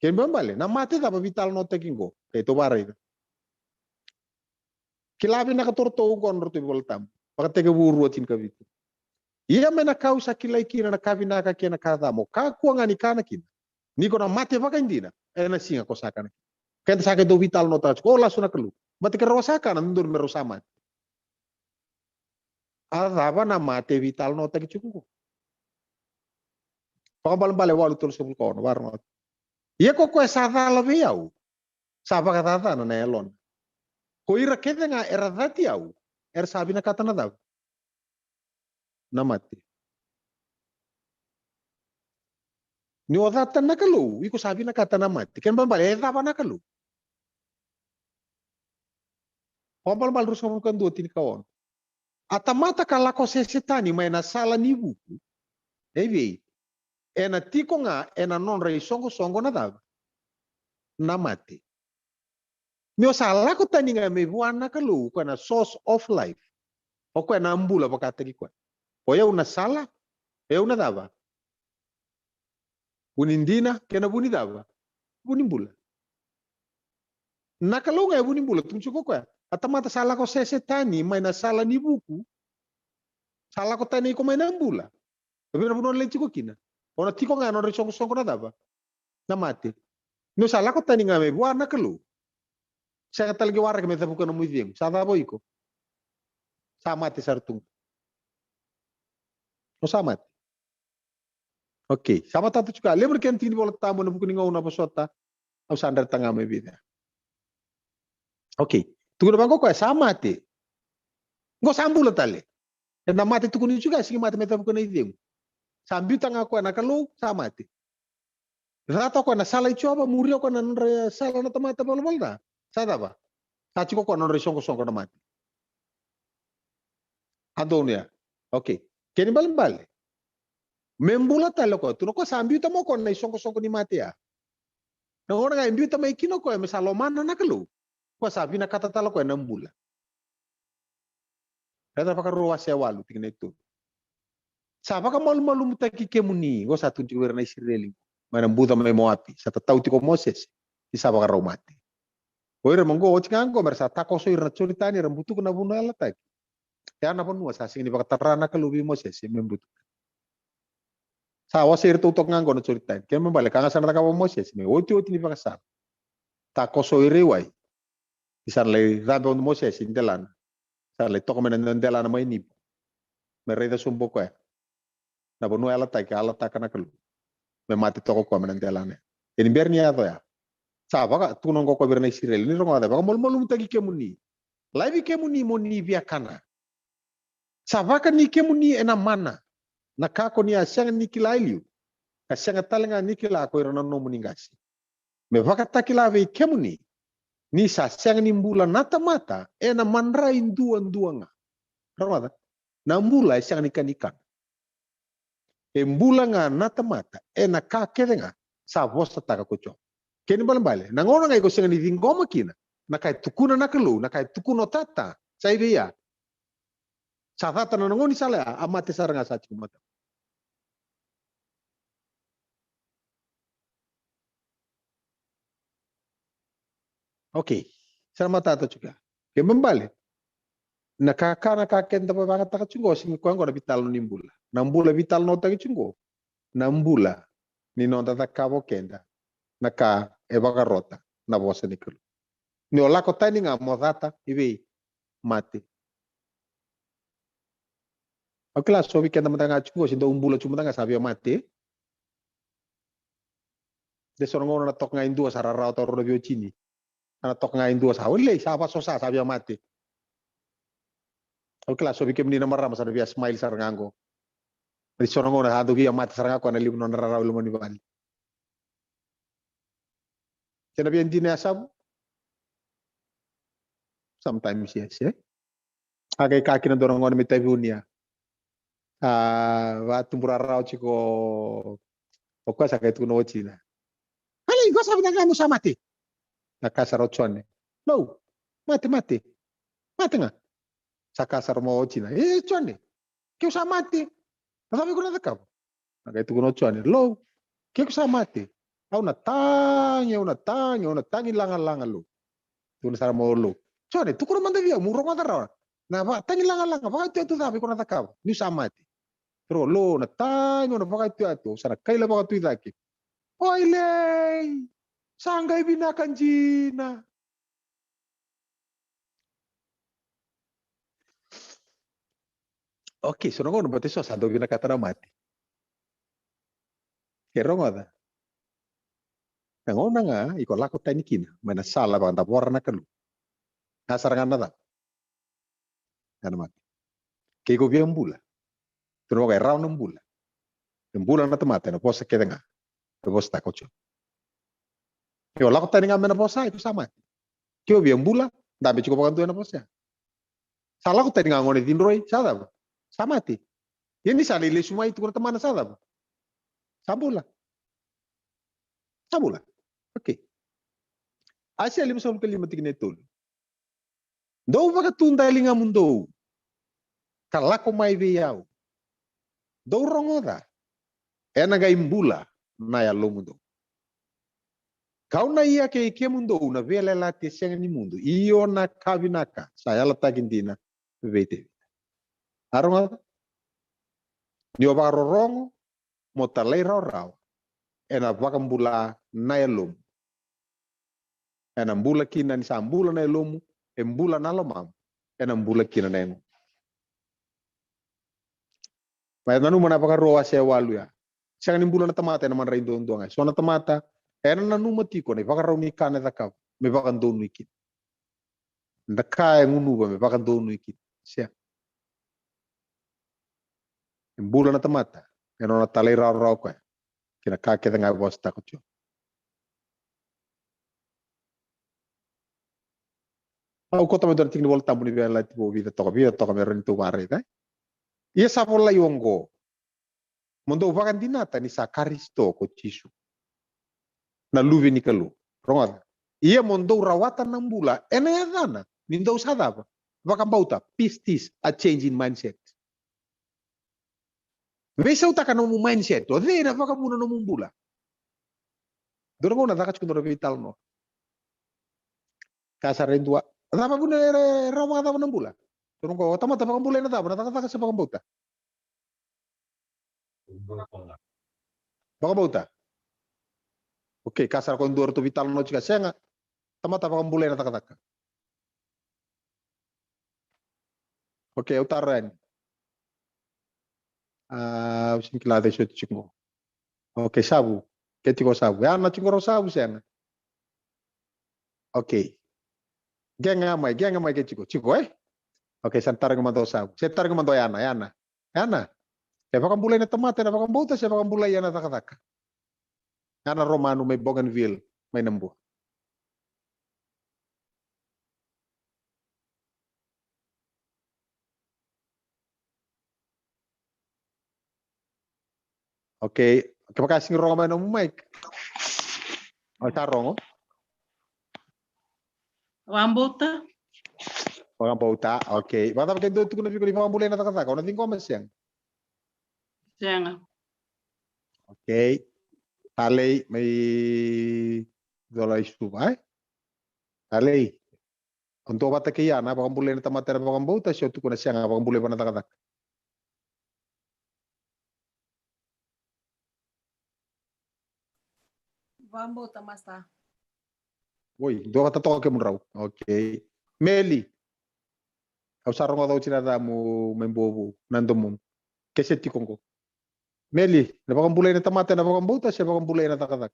ken bambale na mate tapa vital no tekingo itu barai kilabi na katorto kon roto boltam pakate ke buru tin kabitu iya mena kausa kilai kina na kavina ka kena kada mo ka kuanga ni kana kin ni kona mate vaka indina ena singa ko sakana ken sake do vital no touch ko lasuna kelu mate ke rosaka na ndur merosama ada na mate vital no tak cukup pakabal bale walu terus ke ko no warno iya ko sada labe yau saba kata na elon ko ira kete nga era dati yau sabi na kata na daw na mate ni odatan na kalu iko sabi na kata na mate ken bambale daba na kalu pambal bal terus kan do tin kaon atamata kala ko sesetani mai na sala ni buku evi ena tiko nga ena non rei songo na daw na mate mio sala ko tani nga me buana kalu ko na source of life o ko na ambula pakata ki ko o ya una sala una dava bunindina kena buni dava buni bula na kalu nga buni bula tung chuko ko atamata sala ko sesetani mai na sala ni buku sala ko tani ko mai na ambula tapi na bunon lechi ko kina ona tiko nga non rei songo na dava na mate no sala ko tani nga me buana kalu saya kata lagi warak meta bukan muiding sada boiko samate sartung no samate okay sama tatu juga leber ken tini bola tamu na bukan ngau na pasota au sandar tanga me vida. Okay, tuku na bangko ko sa mate. Ngo sambula tale. Na mate tuku ni juga sing mate meta ko na idem. Sambi tanga ko na kalu sa mate. Rata ko na sala ichoba muri ko na sala na tamata bolbolda. Sada ba? Sa chiko ko na songo na mate. Adonia. Okay. Kini bale. Membula talo ko. Tuno ko sambi tamo ko na songo ni mate ya. Na ora nga imbi tamo ikino ko me salomana na kalu. Ko sabi na kata talo ko na mbula. Kata pakar ruas ya walu tingin itu. Sapa ka malu-malu mutaki kemuni. Go satu di werna Israeli. Mana buta mai moapi. Sata tau tiko Moses. Di sapa ka mati. Oire monggo ochingango mersa takoso irna choritani rambutu kuna bunala tagi. Ya na ponu sa sing di pakatarana ka lubi Moses membutu. Sa wasir tu tok ngango na choritani. Kaya membalik kanga sana ka Moses me oti ni pakasar. Takoso irewai. Isan lay rabe on Moses indelan. Sa lay toko mena indelan mai ni. Mereda sumbo ko. Na bonu ala taka na kalu. Me mati toko ko mena indelan. Ini biar ni ato ya. Sapa ka tunong ko berna Israel ni rongo ada baka mol tagi kemuni. Laivi kemuni moni via kana. Sapa ka ni kemuni ena mana. Nakako ni asyang ni kilailiu. Asyang talenga ni kila ko irana no muningasi. Me vaka takila ve kemuni. Ni sa asyang ni mbula nata mata ena manra induan-duanga. Rongo ada. Na mbula asyang ni kanikan. E mbula nga nata mata ena kakedenga sa vosta taka kocho. Kini bale nangona ngai ko singa ni vingoma kina nakai tukuna nakalu nakai tukuno tata sai dia sa tata na ngoni sala amate saranga sa mata. Okay, sama tata juga ke membale nakakana kakenta pa baka taka chungo singa ko ngora vital no nimbula nambula vital no taka chungo nambula ni no tata kabo kenda naka ebaka rota na bosa nikulu. Ni ola ko tani nga modata ibe mate. Okela so weekend na matanga chungo sindo umbula chumata nga sabi mate. De sorongo na tok nga indua sa rara to ro chini. Na tok nga indua sa wele sa pa so sa sabi mate. Okela so weekend ni na marama sa via smile sa rangango. Di sorongo na hadu via mate sa rangango na limu na rara ulo ni bali. Kena bien dine asam. Sometimes yes, eh. Agai kaki na dorong ngon mita vunia. Va tumbura rao chiko. Okwa sa kai tuno china. Ali go sabi nga mo sa mati. Nakasaro chone. No. Mati. Mati nga. Sa kasar mo china. Chone. Kyo sa mati. Nasabi ko na takap. Nakai tuno chone. Lo. Kyo sa mati. Au natanya langan lo. Tuno sa mo lo. Chone, tu kurang manda dia, murong manda rawa. Na ba, tangi langan baka itu sabi ko na takap. Ni sa mati. Pero lo na tanyo na baka itu sana kaila baka itu daki. Oile, sanggay binakanjina. Okay, so nung berarti so sando binakata na mati. Kero nga. Nangona nga, iko lako tani kina, mana sala baka tapora na kalu. Nasarangan na ta. Ano mati. Kaya ko biya mbula. Tuno kay raw ng mbula. Yung mbula na tamate, na posa kaya nga. Tapos tako siya. Kaya wala ko tayo nga na posa, ito sa mati. Kaya biya mbula, dami siya ko pakantuya na posa. Sala ko tayo nga ngonit dinroy, sada ba? Sa mati. Yan ni salili sumay, ito ko na tamana sada ba? Sa mbula. Sa mbula. Okay. Asya lima sa kalimatik na ito. Daw baka tundali nga mundo. Kalako may biyaw. Daw rongoda. E nagaimbula na yalo mundo. Kau na iya ke mundo na vele lati siyang ni mundo. Iyo na kabinaka. Saya latagin din na vete. Arong niyo baka rorongo mo talay raw. E na baka mbula na yalo. E na mbula kina ni sa mbula na yalo mo. Embula na lomam, enambula kina neno. May nanu mana pakaro asya walu ya. Siya ni mbula na tamata na man rin doon doon. So na tamata, Ena na numa tiko ne baka rauni kane da ka me baka ndonu iki. Nda ka ngunu me baka ndonu iki. Sia. Mbula na tamata. Ena na talai rau ka. Kina ka ke nga bos takutyo. Au kota me dorting wal tambu ni bela tipo vida toka me ren tu bare dai. Ia sapola yongo. Mondo baka dinata ni sa karisto ko chisu. Na luve ni kalu. Ronga. Ia mondo rawatan ng bula. Ena ya dana. Nindo sadaba. Baka bauta. Pistis a change in mindset. Vesa utaka no mindset. O de na baka muna no bula. Doro na dakat kundo vital no. Kasar rendua. Dama pun rawa dama ng bula. Doro ko tama baka bula na dama. Nataka sa baka bauta. Baka bauta. Oke, kasar ko ndoro to vital no chika senga. Tama baka bula na taka. Oke, utaran. Usin kilade so chingo. Oke, sabu. Ketiko sabu. Ya na chingo sabu senga. Oke. Genga mai ke chiko eh. Oke, santar ngomando sabu. Setar ngomando yana. Ya baka bula na tamate na baka bauta siya baka bula yana taka. Yana Romano may Bougainville may nambu. Oke, makasih Romano Mike. Oh, tarong. Wambota? Baka bauta. Oke. Baka pakai do tuku na biko ni baka bula na taka. Ona tingko masyang. Sianga. Oke. Talay may dola isu ay. Talay. Untuk bata kaya na baka bula na tamate na baka bauta siya tuku na siyang baka bula pa na taka. Wambota masta. Woi, do kata toka ke munraw. Oke. Meli. Au sarong daw sinada mo membobo nandomum. Kese tikongko. Meli, na baka bula na tamate na baka bauta siya baka bula na taka.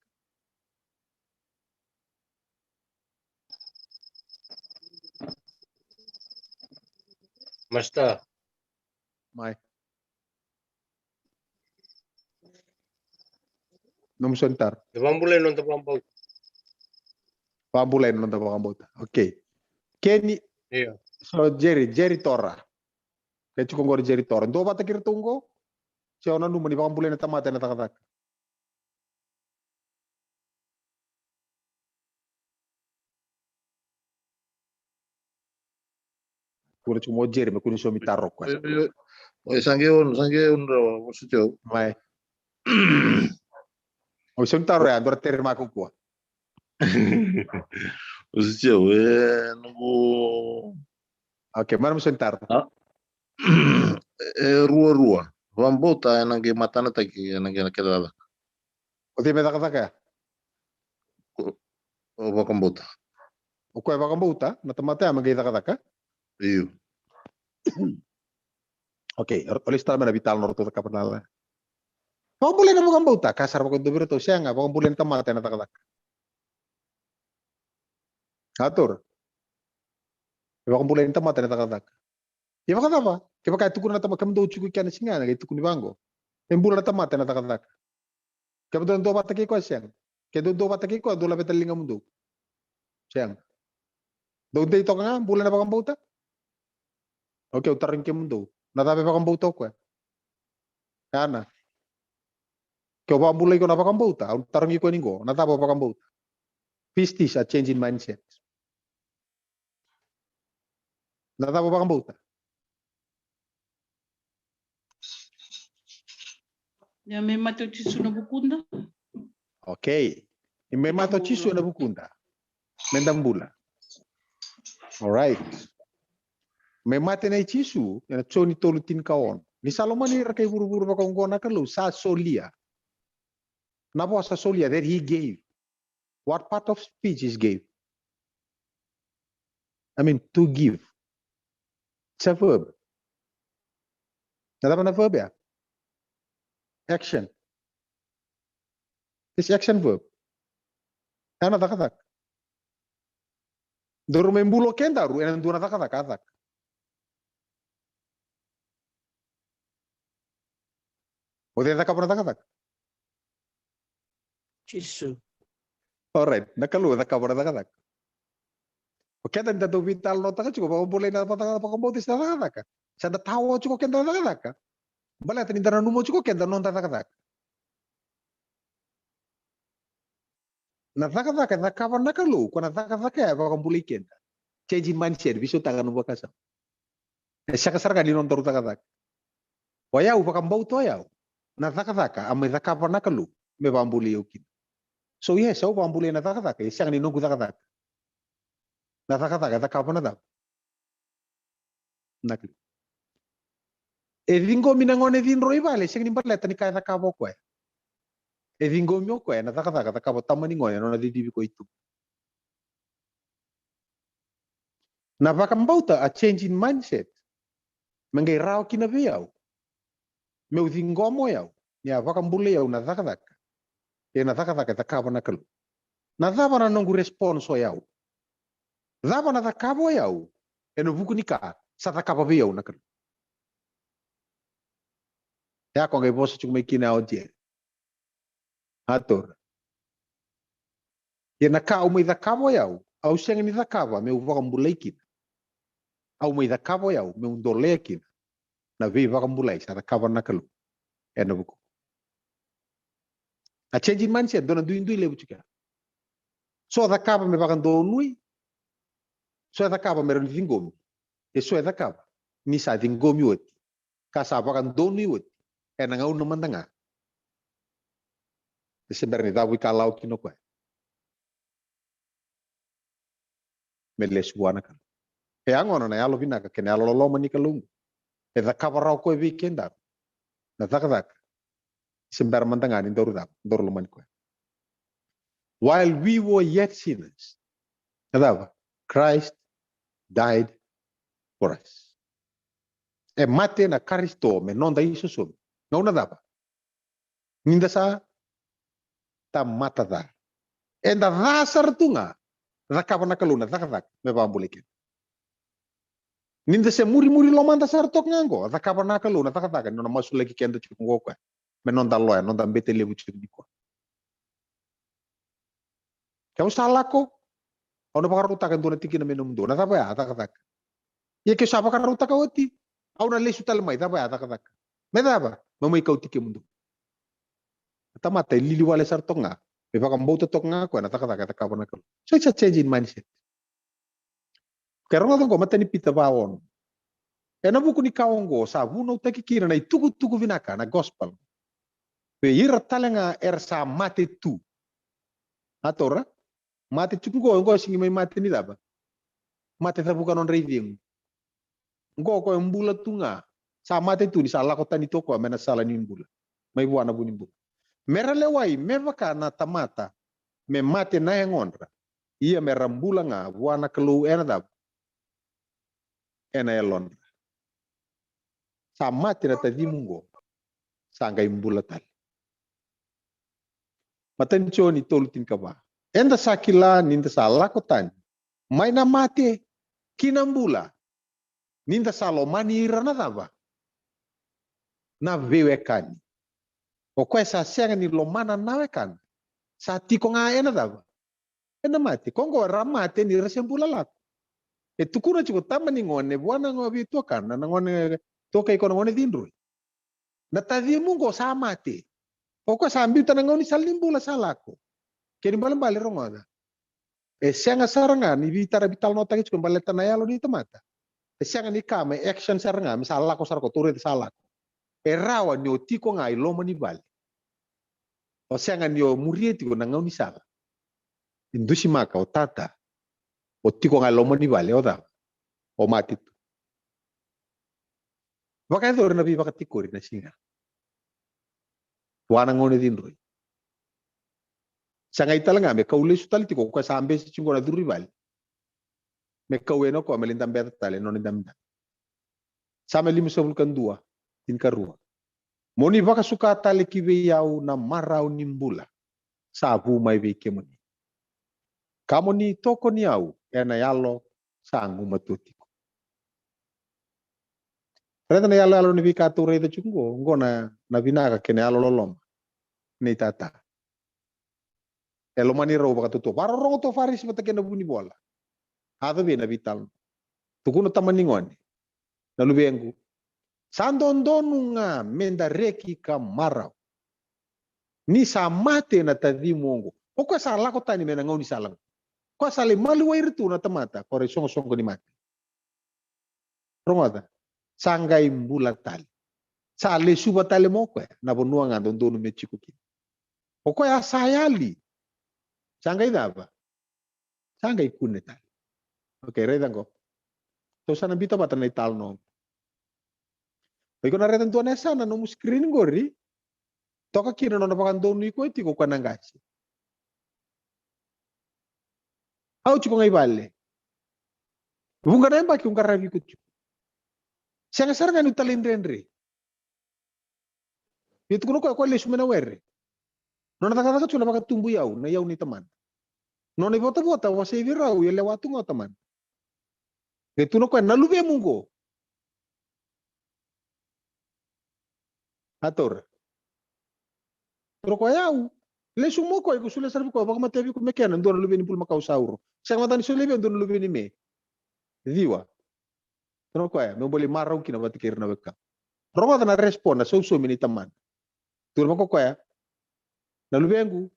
Masta. Mai. Nom sentar. Ibambulay nung tapampaw. Pambulay non baka bauta. Oke. Kenny Iya. so Jerry Torra. Kaya chukong gori Jerry Torra. Do bata kira tunggo. Siya ona numa ni baka bula na tamate na taka. Kura chumo Jerry me kuni so mitaro kwa. Oye, sangeun raw maksudnya. Mai. O so mitaro ya dora terima ko kwa. Maksudnya, nunggu Oke, mana mo sentar? rua. Vambota nange matana taki nange nakeda O di meta kata o vakambota. o kwa baka bauta na tamate ama gita kata. Iyo. Oke, olis tama na vital norto ta kapanala. Baka bula na baka bauta kasar baka dobiro to siya nga baka bula na tamate na taka. Atur. Baka bula na tamate na taka. Ya baka tama. Kaya baka tukun na tamate kamdo chuku kya na singa na kaya tukun ni bango. Yung bula na tamate na taka. Kaya doon do bata kiko siyang. Kaya do bata kiko do labet linga mundo. Siyang. Doon dito ka nga bula na baka bauta. Oke, utarin ke mundo. Natabe baka bauta ko. Kana. Kaya baka bulay ko na baka bauta. Utarin ko ningo. Nataba baka bauta. Pistis a change in mindset. Nataba baka bauta. Ya me mato chisu no bukunda. Okay. Imemato chisu na bukunda. Mendambula. Alright. Memate na chisu. Yana choni tolutin kaon. Ni Salomon ni rakay buru-buru baka ungkona ka lo. Sa solia. Napo sa solia that he gave. What part of speech is gave? I mean, to give. It's a verb. Natapa na verb ya? Action. It's action verb. Ana takatak. Doro membulo kenda ru enan duna takatak. Ode takapana takatak. Chisu. Alright, nakalu takapana takatak. Kenda nda do vital no taka chuko ba boleh na pataka pa kombo tis takatak. Sada tawo chuko kenda takatak. Bala tani dana numo chuko kenda non takatak. Na takatak takapana nakalu kona takatak ya pa kombo kenda. Change in mindset biso taka no bakasa. Saka sarga ni non toru takatak. Wayau pa kombo to yau. Na takatak amai takapana nakalu me bambuli yokin. So yes, so bambuli na takatak. Saka ni nungu takatak. Nakakataka takapana daw. Nakli. Edingo minangone din roi vale, sing nimbaleta ni kaya takabo ko eh. Edingo myo ko eh, nakakataka takabo tamani ngone no nadidibi ko itu. Napakambauta a change in mindset. Mangay rao kinabiyaw. Meu dingo mo yaw. Ya vakambule yaw nakakataka. E nakakataka takapana kalu. Nadaba na nongu responso yaw. Dava na takabo yaw. Eno buku nika sa takabo yaw na kalu. Ya ko ngay bosa chung may kinao diyan. Ator. Yan nakao may takabo yaw. Au siyang ni takaba may vakambulay kin. Au may takabo yaw may undole kin. Na vi vakambulay sa takabo na kalu. Eno buku. A change in mindset doon duin lebu chika. So takaba may vakandonui. So takaba meron dingomi. E so takaba ni sa dingomi wati. Kasaba kan doni wati. E nangau naman nga. E sebenarnya dawi kalau kino ko. Meles buana kan. E angono na yalo vinaka kene yalo lo mani kalung. E takaba raw ko weekend. Na takadak. Sebenarnya mantanga ni doru lo mani ko. While we were yet sinners. Kadaba. Christ died for us. E mate na Kristo me non da Isusum. Ngau na daba. Ninda sa ta mata da. E da dasar tunga. Rakapa na kaluna takatak me pambulikin. Ninda se muri lo manda sartok ngango. Rakapa na kaluna takatak no na masulagi kendo chukungo ko. Me non da loya non da bete lebu chukiko. Kau salah ko. Ono pakaruta kan dona tiki na menum dona tapa ya takatak. Ye ke sapa karuta kawati. Au na lesu talmai tapa ya takatak. Medaba mamai kau tiki mundu. Tamata lili wale sartok nga. Me pakambauta tok nga ko na takatak takapa na kalu. So it's a change in mindset. Karong ko mata ni pita bawon. E na buku ni kaongo sa vuno takikira na itugu vinaka na gospel. Pe ira talenga sa mate tu. Atora mate chukungo ngo singi may mate ni daba. Mate ta bukan on reading. Ngo ko mbula tunga. Sa mate tu ni sa lakota ni toko mena sala ni mbula. May buana bu ni mbula. Mera lewai mevaka na tamata. Me mate na engonra. Ia merambula nga buana kelu ena daba. Ena elonra. Sa mate na tadi mungo. Sa ngai mbula tali. Matencho ni tolutin ka ba. Enda sakila ninda sa lakotan. May na mate kinambula. Ninda sa lomani irana daba. Na vewekani. O kwe sa sianga ni lomana nawekan. Sa tiko nga ena daba. Ena mate. Kongo ramate ni resembula lako. E tukuna chiko tama ni ngone. Buana ngobi tokan. Na ngone toka iko ngone dindrui. Na tadi mungo sa mate. O kwe sa ambiuta na ngone salimbula sa lako. Kini bali rongoda. E sianga saranga ni vitara vital nota ke baleta na yalo ni temata. E sianga ni kame action saranga misala ko sarko turu de sala. E rawa ni otiko ngai lo mani bali. O sianga ni o murieti ko nangau ni sala. Indusi maka o tata. O tiko ngai lo mani bali o da. O mati tu. Baka do na bi baka tikori na singa. Wana ngone dinroi. Sangai talanga me kau lesu tali tiko ko sambe si chingona duri bali. Me kau eno ko amelindam beta tale non indam. Sama limu sebulkan dua tin karua. Moni baka suka tali kiwe yau na marau nimbula. Sabu mai be kemoni. Kamo ni toko ni au ena yalo sangu matutiko. Reta na yalo ni vikatu reta chungo ngo na vinaka kene yalo lolom ni tata. Elo mani ro baka tuto. Paro rongo to faris mata kena buni bola. Hado be na vital. Tukuno tamaningon. Na lubengu. Sandondonu nga menda reki ka marau. Ni sa mate na tadi mongo. Pokoknya salah ko tani mena ngau ni salang. Ko sale malu wair tu na tamata kore songo ni mate. Rongada. Sangai mbula tali. Sale suba tali moko na bonua nga dondonu me chikuki. Pokoknya sayali. Sangai daba. Sangai kune tali. Oke, redan ko. So sana bita bata na ital no. Iko na redan tuan esa na no screen gori. Toka kira no napakan donu iko iti ko kanangasi. Au chiko ngai bale. Bunga na mbaki unga rabi kuchu. Siang sarga ni talindrenre. Itu kuno ko le sumena were. No nataka ka chuna baka tumbu yau na yau ni teman. No ni bota wase virau ye lewatu ngo teman. Itu no ko na lube mungo. Ator. Pero ko yau. Le sumo ko ko sule sarbi ko baka matebi ko mekena ndo lube ni pul makau sauro. Siang mata ni sule be ndo lube ni me. Diwa. Pero ko ya me boli marau kina batikir na beka. Rongo na respond na so mini teman. Tur ko ya. Na lubengu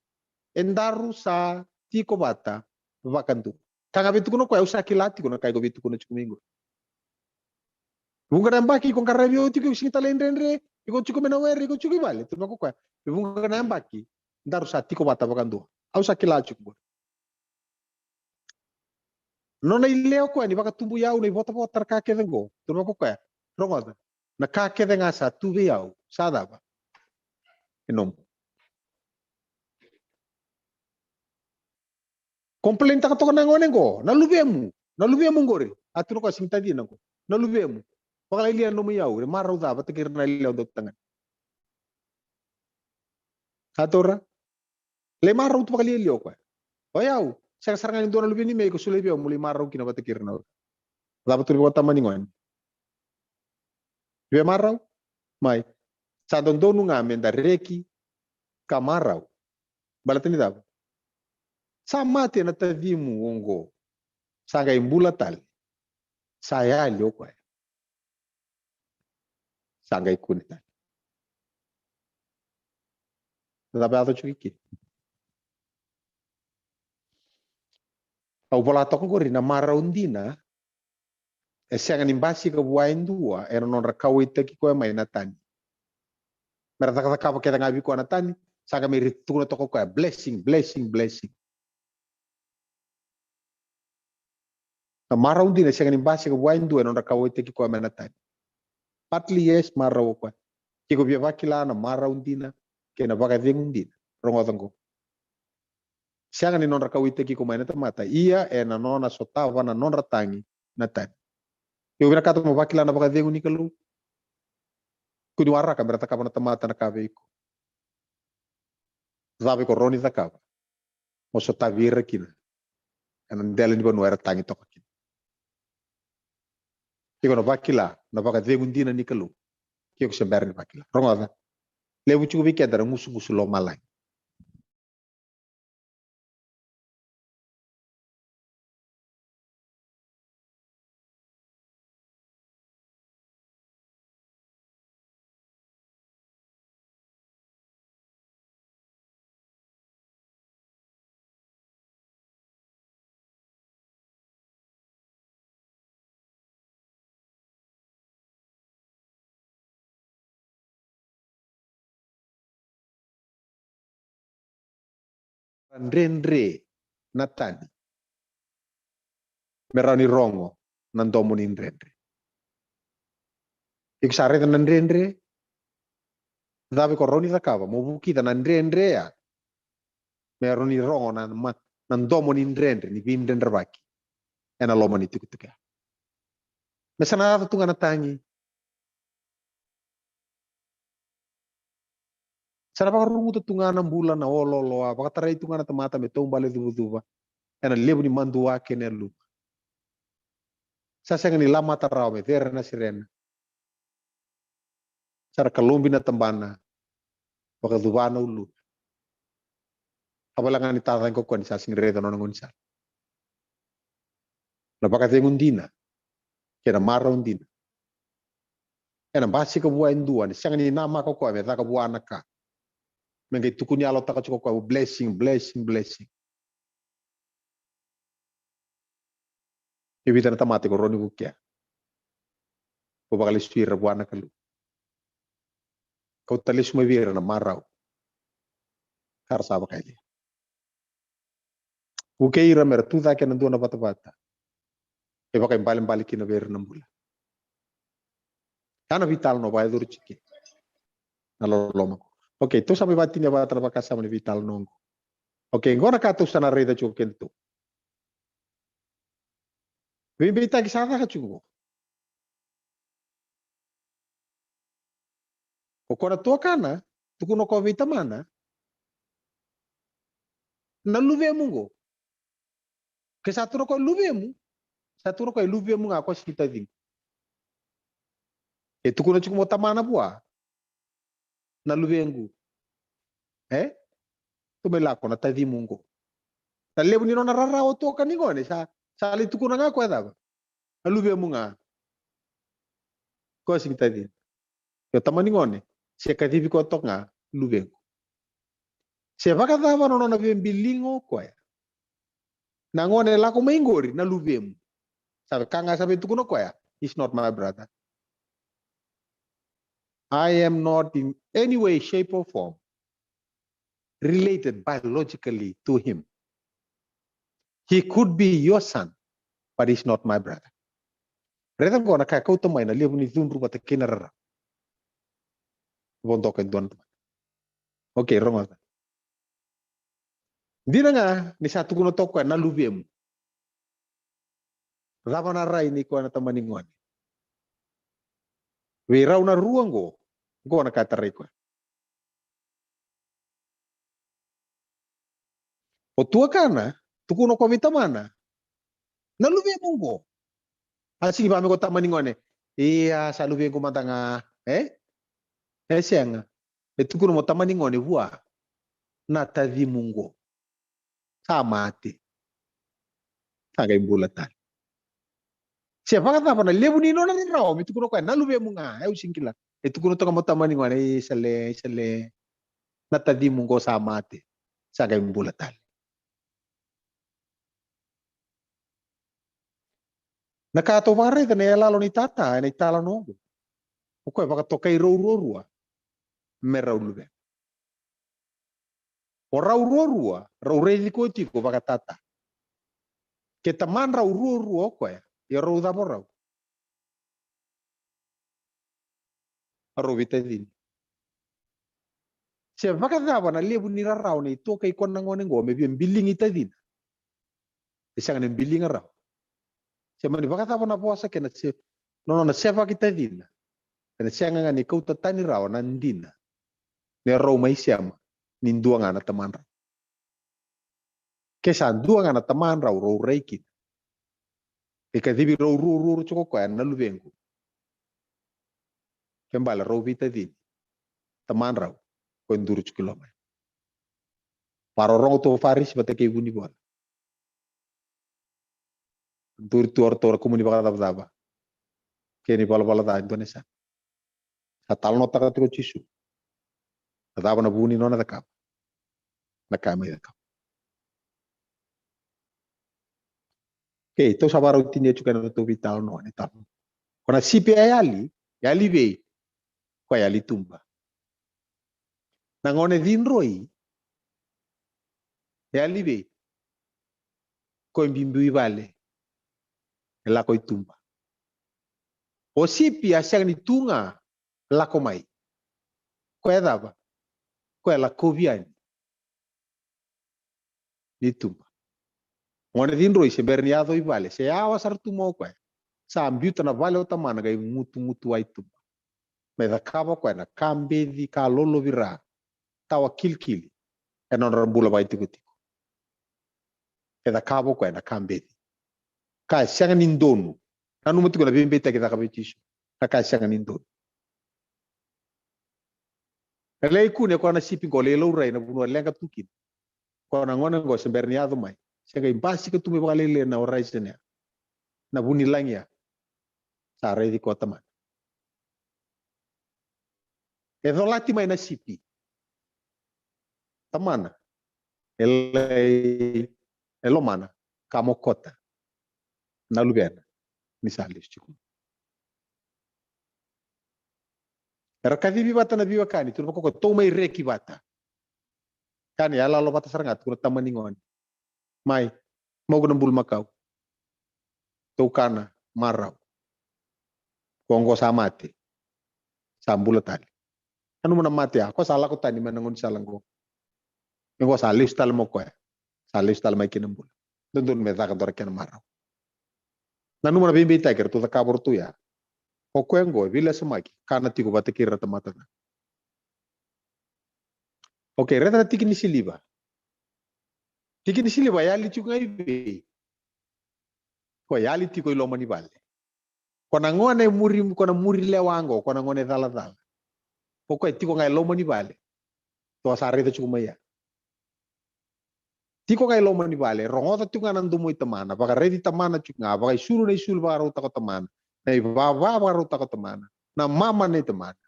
endaru sa tiko bata vakantu. Kanga bitu kuno ko ya usa kilati kuno kai go bitu kuno chukumingo. Bunga nambaki kon karabio tiko sing talendrenre iko chukumena were iko chukibale. Tur ko ya. Bunga nambaki endaru sa tiko bata vakantu. Au sa kilati chukubo. Nona ileo ko ni vakatumbu yau ni vota vota kake dengo. Tur ko ya. Rongo na kake denga sa tuve yau sadaba. Enom. Komplain taka toka nangone go, nalubemu ngore. Atuno ko sinta di nango. Nalubemu. Pakala ilian no miyau, marau da batikir na ilian do tangan. Atora. Le marau tu pakali ilio ko. O yau, sarangan do nalubeni me ko sulebio muli marau kina batikir na. Da batur ko tamaningon. Be marau, mai. Sa dondonu nga menda reki ka marau. Balatini da. Sama te na tavimu ongo. Saga imbula tali. Saya alio ko. Saga ikuni tali. Tapi ato chukiki. Au bola toko gori na mara undina. Sianga nimbasi ka buain dua. Era non rakau ite ki ko mai natani. Mera taka taka kita ngabi ko natani. Saga merit tu na toko ko blessing. Na mara undina sianga nimbasi ka buain dua non rakau ite ki ko mai natani. Partly yes mara ko. Kiko bia vakila na mara undina. Kena baka veng undina. Rongo tango. Sianga ni non rakau ite ki ko mai natamata. Ia na nona sotava na non ratangi natani. Yo vira kata mo vakila na baka veng unikalu. Kuni warra ka berata ka na tamata na kabe ko. Zabe ko roni da kaba. Mo sotavira kina. Anan dela ni banu era tangi to kina. Kiko na vakila na baka veng undina nikalu. Kiko sember ni vakila. Rongo da. Lewu chuku bi kedara musu lo malai. Rendre natani. Merani rongo nandomo ni rendre. Ik sare nan rendre. Dabe ko roni da kaba mo buki da nan rendre ya. Merani rongo nandomo ni rendre ni bim rendre baki. Ena loma ni tukutuka. Mesana da tunga natangi. Sana baka rungu tunga na bulan na ololo. Baka tarai tunga na tamata me tombale duba. ena lebu ni mandua kene lu sasa ngani lama tarau me vera na sirena sara kalumbi na tambana baka dubana ulu abalangan ni tatang ko kwan sa singredo no ngunsa na baka tengundina kena mara undina ena basi ko buat induan sangani nama ko me taka buana ka mengai tukuni alo taka ko blessing ibita na tamati ko roni bukia ko bakal suira buana kalu kau talis mawira na marau kar saba kali buke ira mer tuta ke nandu na bata e bakal balik na ber na bula kana vital no ba dur chiki na loma oke to sampai batin ya bata baka sama ni vital nongo oke ngora ka to sana reda chuken to bibita ki sana ka chugo ko kora to kana tukuno ko vita mana na luvemu go ke saturo ko luvemu ngako kita ding e tukuno chuko tamana bua na luvengu tu melako na tadi mungo na lebu ni nona rara o to kaningone sa ali tukuno ngako edaba na luvemu nga ko sing tadi yo tamaningone se kadivi ko tok nga luvengu se baka daba no na bilingo ko ya na ngone lako maingori na luvemu sabe kanga sabe tukuno ko ya is not my brother. I am not in any way, shape, or form related biologically to him. He could be your son, but he's not my brother. Reta gona ka kau tamai na lebu ni zun rupa te kinarara. Bondok en don. Okay, ronga. Dina nga ni satu kuno toko na lubiem. Raba na rai ni ko na tamani ngoni. We rau na ruango. Go na katarai ko. O tua kana, tukuno ko vitamana. Na lubiem go. Asing ba me ko tamani ngone. Iya, sa lubiem ko matanga, sianga. Tukuno mo tamani ngone bua. Na tavi mungo. Samati. Sagai bulatan. Siapa kata apa na lebu ni nona ni rao mi tukuno ko na lubiem nga. Singkila. Tukuno to mo tamani ngone sale. Na tavi mungo samati. Sagai bulatan. Nakato mare na elalo ni tata na itala no. Ko baka tokai rua merau lube. Ora rua rau redi ko tiko baka tata. Kita man rau ko ya rau da morau. Aro vitadin. Se baka daba na lebu ni rau ni to kai kon ngone ngo me biling itadin. Isang ng biling rau. Se mani baka daba na puasa kena se no na seva kitadin. Kena sianga nga ni kau tatani rau nandina. Ne rau mai siama. Nindua nga na taman rau. Kesan dua nga na taman rau reikit. Ika dibi rau cukup ko na lubengu. Kembala rau vitadin. Taman rau. Ko enduru kilomay. Parorong to faris bate kay guni bola. Dur tor komuni baka daba. Keni bola da Indonesia. Sa talno taka tiro chisu. Daba na buni nona takap. Nakama yakap. Okay, ito sa baraw tinye chuka na to vital no ni tal. Kona sipi yali be ko yali tumba. Nangone din roi yali be ko mbimbi vale la ko tumba. O sipi asyang ni tunga la ko mai. Ko edaba ko la kovian ni tumba. Ngone din roi se berniado i vale se awa sartu mo ko. Sa ambiuta na vale o tamana ga mutu ai tumba. Me da kaba ko na kambe di ka lolo vira. Tawa kilkili. E non rambula vai tiko. Eda kabo ko eda kambeti. Ka sianga nindonu. Anu mutu kuna bimbeta kita kabetisho. Ka sianga nindonu. Elei kune ko na sipi ko lelo rai na bunua lenga tukin. Ko na ngona ngo semberniado mai. Sianga imbasi ke tume bakalele na orai sene. Na buni langia. Sa rei di kota man. Edo lati mai na sipi. Tamana. Elei elo mana. Kamo kota. Na lugena. Misalis cukup. Era kavivi bata na viva kani. Tuno koko tomai reki bata. Kani ala lo bata sarangat. Kuna tamaningon. Mai. Mau guna bul makau. Tukana. Marau. Konggo samate. Sambula tali. Anu mana mati ako salah ko tani manangon salang ko. Ngo salis tal mo ko. Salis tal mai kinambul. Dundun me taka dor ken marau. Nanu mana bimbi taker tu kabur tu ya. Ko ngo vila semaki kana tigo bata kira tamata. Oke, reta tikini siliba. Tikini siliba ya li chunga ibe. Ko ya li tiko ilo mani vale. Kona ngone muri kona muri lewango kona ngone dala dala. Pokoknya tiko ngai lo mani vale. To asare to chuma ya. Tiko ngai lo mani vale. Rongota tunga nandumu itamana. Baka redi tamana chunga. Baka isuru na isuru baka rauta ko tamana. Na ibaba baka rauta ko tamana. Na mama na itamana.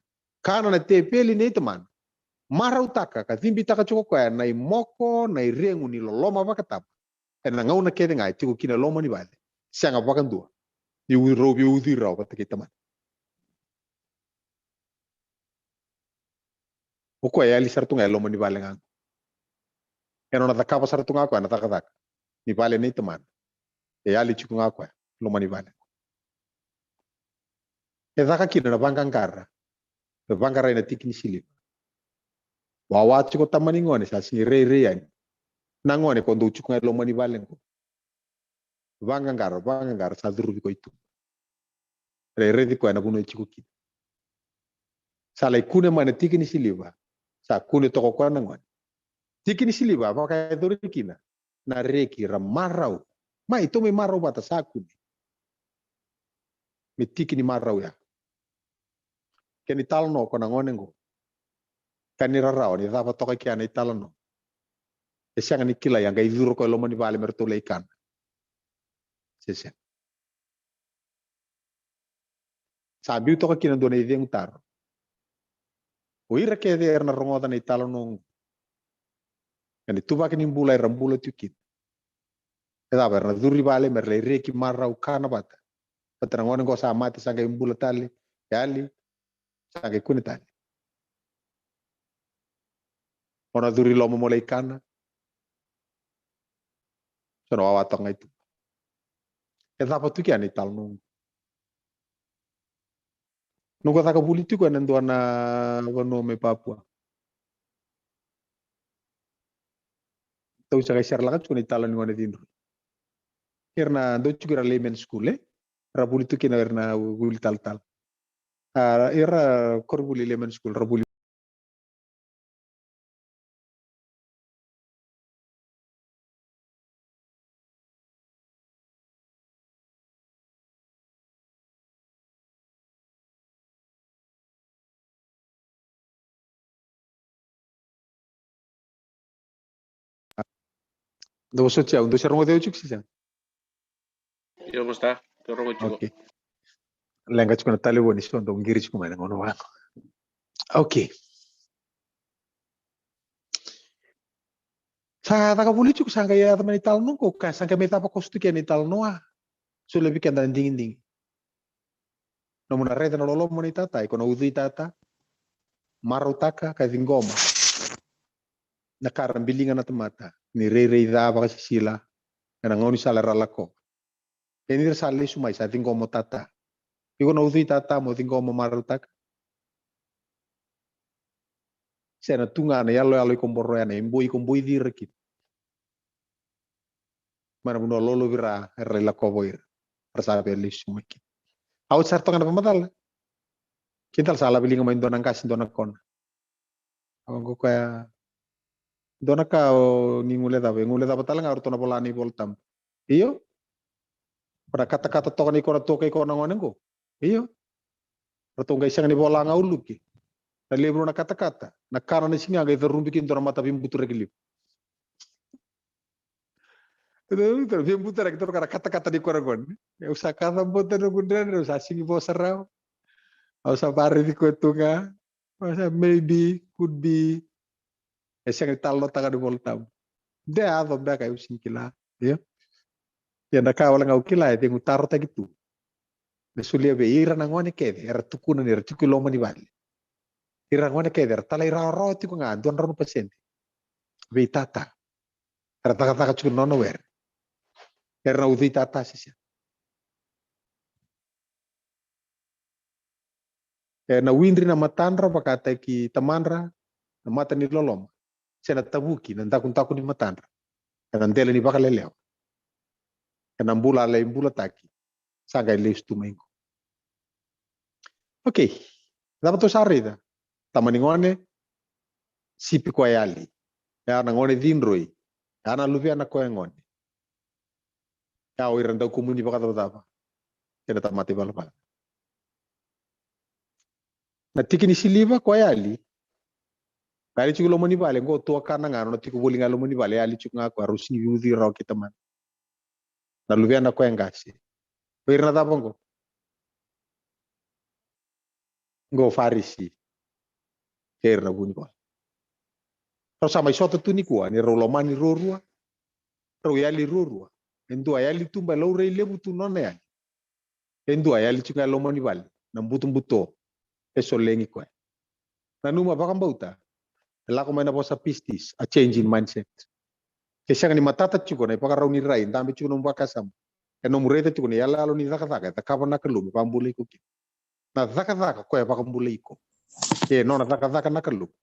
Kana na tepeli na itamana. Marau taka ka timbi taka chuko kwa na imoko na irengu ni loloma baka tapa. Na ngau na kede ngai tiko kina lo mani vale. Sianga baka ndua. Ni wiro bi udira bata kita man. Uko ya li sartunga lo mani vale ngang. Eno na takapa sartunga ko na takatak. Ni vale ni teman. Ya li chukunga ko lo mani vale. E daka kina na bangangara. Na bangara ina tikini silip. Wawa chuko tamani ngone sa si re yani. Nangone kondo chukunga lo mani vale ko. Bangangara sa duru ko itu. Re di ko na buno chuko kina. Salai kune mana tikini siliba. Sa kune toko kwa nangone. Tikini siliba maka dori kina. Na reki ramarau. Ma itu me marau bata sa kune. Me tikini marau ya. Keni talno ko nangone ngo. Kani rarau ni dapat toka kia na talno. Esiang ni kila yang ga iduro ko lomani vale mertule ikan. Sesiang. Sabi toka kina dona ideng taro. Uira ke de erna rongota na italo nong. Kani tuba kini mbula rambula tukit. Eda berna duri vale merle reki marau kana bata. Patrangone go sa mati sanga mbula tali. Yali sanga kuni tali. Ona duri lomo mulai kana. Sono awatong itu. Eda patuki ani italo nong. Nunggu tak politiko nanduan na nome Papua. Tahu saya share lakat kuni talan ngone dinru. Karena do juga lemen skule, rabuli tu kina erna guli tal. Era korbuli lemen skul rabuli. Do socia undo serong de ujuk sisa. Yo musta, toro ko Okay. Lenga chukuna tali woni so ndo ngiri chukuma na ngono wako. Okay. Sa taka politik sangka ya teman ital no ko ka sangka meta pa kostu ke ital noa. So lebih kan dan dingin. No muna reta no lolo moni tata ikono udhi tata. Marutaka ka dingoma. Nakaran bilingan na temata. Ni re da baka sila. Kana ngoni sala ralako. Ini sali sumai sa dingoma tata. Ikono udhi tata mo dingoma marutaka. Sena tunga na yalo ikomboro ya na imboi direki. Mana buno lolo vira rela koboir. Persabe lis sumai. Au sarto ngana pamatal. Kintal sala bilingan main donang kasin donang kon. Aku kaya Dona kau ni ngule tapa talang aru tona polani voltam. Iyo. Pada kata-kata toka ni kora toka iko na ngonengo. Iyo. Ratonga isang ni bola nga uluki. Na libro na kata-kata. Na kana ni singa ga rumbikin to na mata bimbutu regilip. Itu bimbutu rek to kata-kata di kora gon. Usa kata bota no gundran usa singi bo sarau. Usa pare di kuetunga. Usa maybe could be. Isang italo taga di voltam. De ado da kayo singkila. Iyo. Ya na kawala nga ukila ite ngutaro ta gitu. Nesulia be ira na ngone kede era tukuna ni retiku loma ni vale. Ira ngone kede era tala ira ro tiku nga don ro paciente. Be tata. Era taka cuku nono wer. Era udi tata sisia. Na windri na matandra pakata ki tamandra na mata ni lolom. Sena tabuki na takun ni matandra. Na ndele ni bakaleleo. Na mbula le mbula taki. Saga leis tu mengo. Okay. Dapat to sarida. Tamani ngone sipi kwa yali. Ya na ngone dinroi. Ya na lupi ana kwa ngone. Ya o iranda kumuni bakata tapa. Kena tamati balapal. Na tikini siliva kwa yali. Kali chukulo moni bale ngo to kana ngano tiku boli ngalo moni bale yali chukunga kwa rusi yudhi raw kita man. Na lupi ana kwa ngasi. Irna tapa ngo. Ngo farisi. Irna buni bale. Terus sama isoto tuni kuwa ni rolomani rorua. Ro yali rorua. Endo ayali tumba laure lebu tu nona yali. Endo ayali chunga lomani bali. Na mbuto eso lengi kwa. Na numa bakambauta. Lako maina bosa pistis. A change in mindset. Kesanga ni matata chuko na ipaka rauni rai. Ndambi chuko numbaka samu. Eno murete chuko ni yala alo ni zaka. Takapa nakalumi pambule iko ki. Na zaka kwa pakambule iko. Nona zaka nakalumi.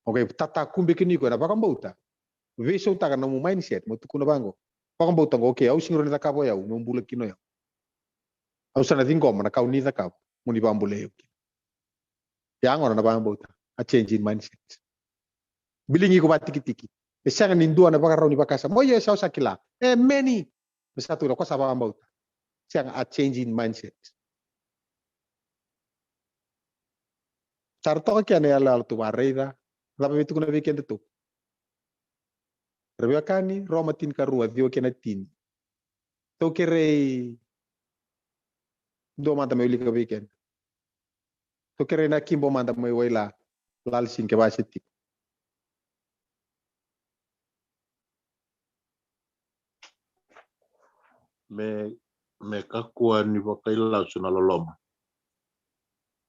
Okay, tata kumbe kiniko na bakambauta. Veso taka na mu mindset mo tukuna bango. Pakambauta ngo okay, au singro ni takabo ya umbule kino ya. Au sana thingoma na kauni takabo muni pambule iko. Yang na bakambauta. A change in mindset. Bilingi ko batiki-tiki. Esanga nindua na baka rauni bakasa. Moyo sa sakila. Many. Besatu na ko sa bakambauta. Siang a change in mindset. Sarto ka na yala tu barreida. Labi itu kuna weekend itu. Rebia kani Roma tin karua dio kena tin. To kere do manta me ulika weekend. To kere na kimbo manta me waila lal sin ke basiti. Me kakua ni wakaila suna loloma.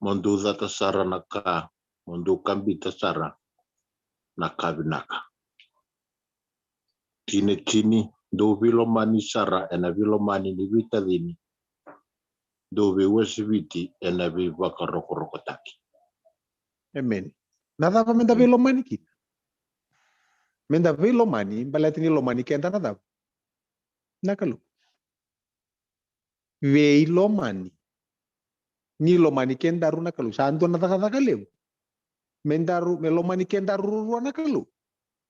Mondu zata sara naka. Mondu kambita sara. Naka binaka. Tini do vilomani sara ena vilomani ni vita dini. Do vi wesiviti ena vi roko taki. Amen. Nada pa menda vilomani kita. Menda vilomani balatini lomani kenta nada. Nakalu. Vei lomani. Ni lomani kendaru nakalu. Santo nada kaleu. Mendaru melomani kendaru ruwa nakalu.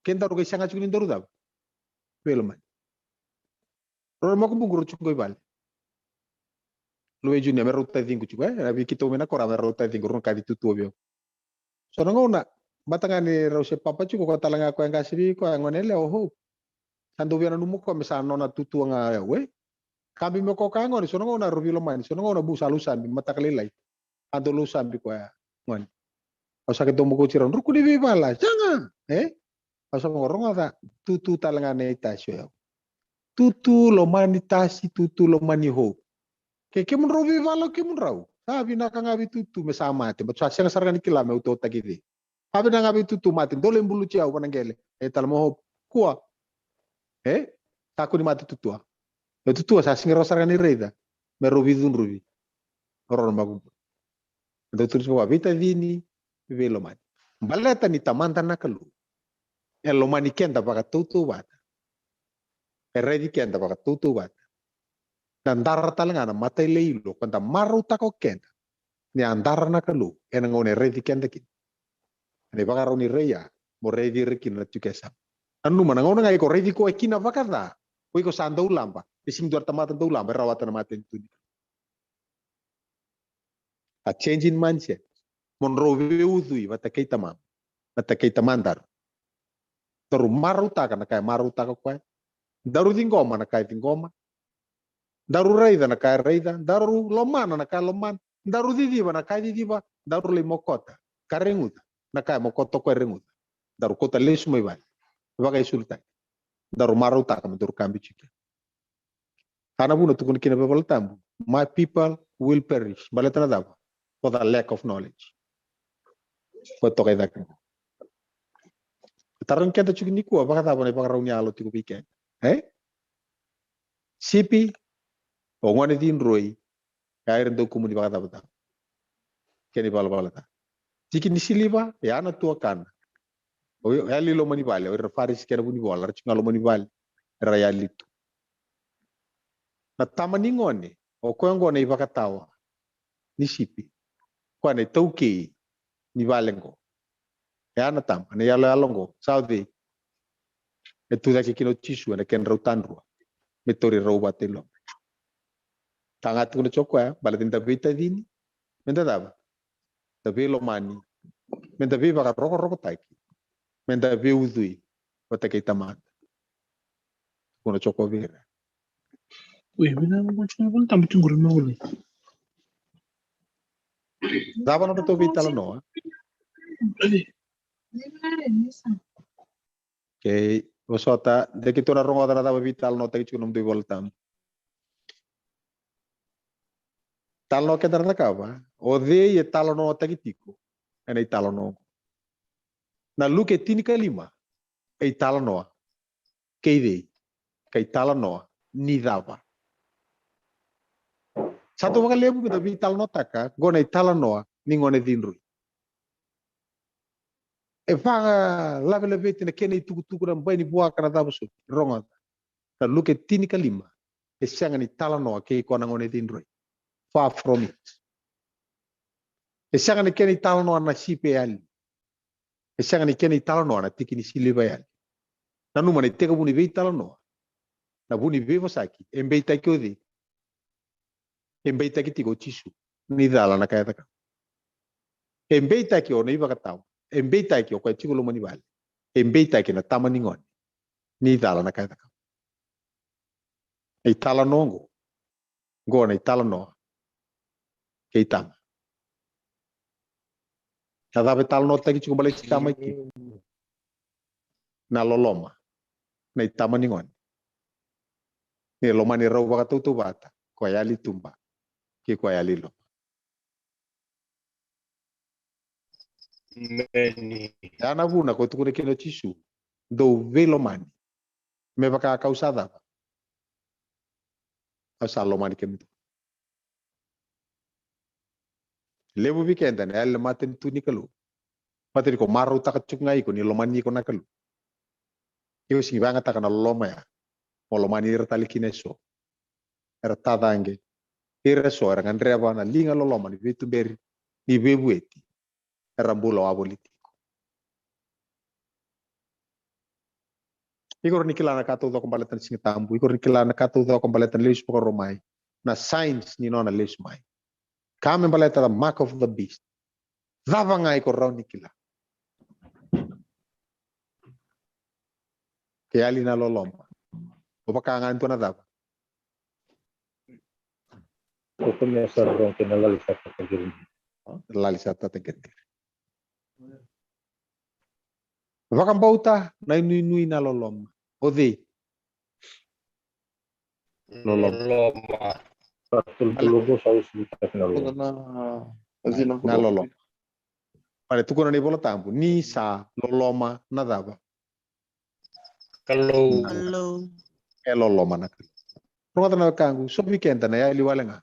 Kendaru kay sanga chukin daru dab. Velomani. Roro mo kumbuguro chukoy bal. Luwe junia meruta dingu chukoy. Nabi kita umena kora meruta dingu ron kadi tutu obyo. So nangona batangani rause papa chuko ko talanga ko ngasiri ko ngonele oho. Sando biana numu ko mesano na tutu nga we. Kabi mo ko kangon so nangona ruvilomani so nangona bu salusan matakalilay. Ando lusan bi ko ngon. O sakit mo ko chiron rukuni bi bala. Jangan. Asa ngorong ada tutu talangane itasyo. Tutu lomani tasi tutu lomani ho. Ke mun robi valo ke mun raw. Sabi na kangabi tutu mesama te. But sa sarga ni kilame uto tagidi. Sabi na ngabi tutu mati dole mbulu chiao panangele. Talmo ho kuwa. Taku ni mati tutua. Tutua sa singira sarga ni reida. Me robi dun robi. Roron bagum. Ndo tulis ko vita dini velomani. Baleta ni tamanta nakalu. Elomani kenda baka tutu bata. Eredi kenda baka tutu bata. Dan darar talanga na matay leilo kanta maruta ko kenda. Ni andar na kalu enangone eredi kenda kin. Ni baka raw ni reya mo ready rekina tukesa anu mana ngona ngai ko ready ko ekina vakada ko iko sanda ulamba ising duar tamatan to ulamba rawatan maten tu a change in mindset mon rove udui vata keita mandar toru maruta kana kai maruta ko kwai daru dingoma na kai dingoma daru reida na kai reida daru lomana na kai loman daru didiba na kai didiba daru le mokota karenguta na kai mokoto ko renguta daru kota lesu mai vai vagai sulta daru maruta kam daru kambi chike ana buna tukun kina bebal tambu my people will perish baletana dava for the lack of knowledge ko to kai dak taran kenta chukni ko baka dava ne baka rauni alo tiku pike sipi o ngone din roi kair do kumuni baka dava keni bala balata tiki ni siliba ya na tua kan o yali lo mani bale o faris kera buni bola chinga lo mani bale rayalitu na tamani ngone o ko ngone ibaka tawa ni sipi ko ne tauke ni balengo ya na tam ne yalo alongo saudi etu da kino chisu ne ken rautanru metori raubatelo tangat kuno chokwa balatin tabita dini menda daba tabe lo mani menda be baka roko taiki menda be udui wata kai tamat kuno chokwa vera Bina mo chungul tambi chungul mo uli. daba no to vitala no ke osota de que tora rongo daba vital no taiki chunum de voltam tal no ke darna kava o de e tal no taiki tiko ene tal no na luke tini kalima e tal no ke ide ke tal no ni daba satu baka lebu kita vital no taka gone tal no ni ngone dinru e faga lave tene kene tuku ram bani bua kana daba su rongo na luke tini kalima e sanga ni tal no ke ko na ngone dinru far from it e sanga ni kene tal no na sipe ali e sanga ni kene tal no na tikini siliba ali na numa ni teka buni vital no na buni vivo saki embeita kyodi embeita kiti go chisu ni dala na kaya taka embeita ki ona iba katau embeita ki o chigo lo mani vale embeita ki na tamani ngon ni dala na kaya taka e tala nongo go na tala no ke tama kada be tala no taki chigo bale tama ki na loloma na tamani ngon ni loma ni rau baka tu bata ko yali tumba ki ko yali lo Meni. ana buna ko tukure kino chisu do velo mani me baka causada asa lo mani kemito lebu weekend ne al maten tu nikalu materi ko maru takachuk ngai ko ni lo mani ko nakalu yo si banga takana loma ya mo lo mani retali kineso era tadange ireso era ngandreba na linga lo loma ni vitu beri ni bebueti era mbulo aboliti igor nikilana kato do kombaletan singitambu igor nikilana kato do kombaletan leis poko romai na science ni nona leis mai kame baleta the mark of the beast dava ngai ko raw nikila ke ali na loloma o baka ngan to na dava O punya sarong kinalal sa kagirin. lali sata tegetir vakam bauta na nui na loloma ode Loma. Patul tulugo sa usita kinalal. na loloma pare tukuna ni bola tambu ni sa loloma na dava Kalau. Hello. e loloma na rota na kangu so weekend na ya liwalenga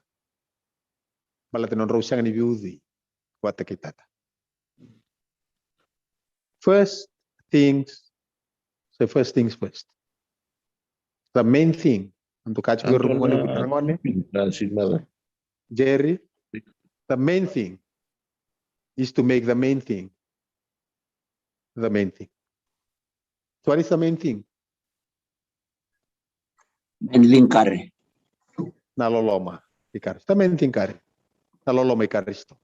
balate non rosang ni viudi wata kitata first things first the main thing untuk kacu gerungone putrangone Nancy Miller. Jerry the main thing is to make the main thing So what is the main thing? Menlingkari. Naloloma ikaris. The main thing kari. Naloloma ikaristo.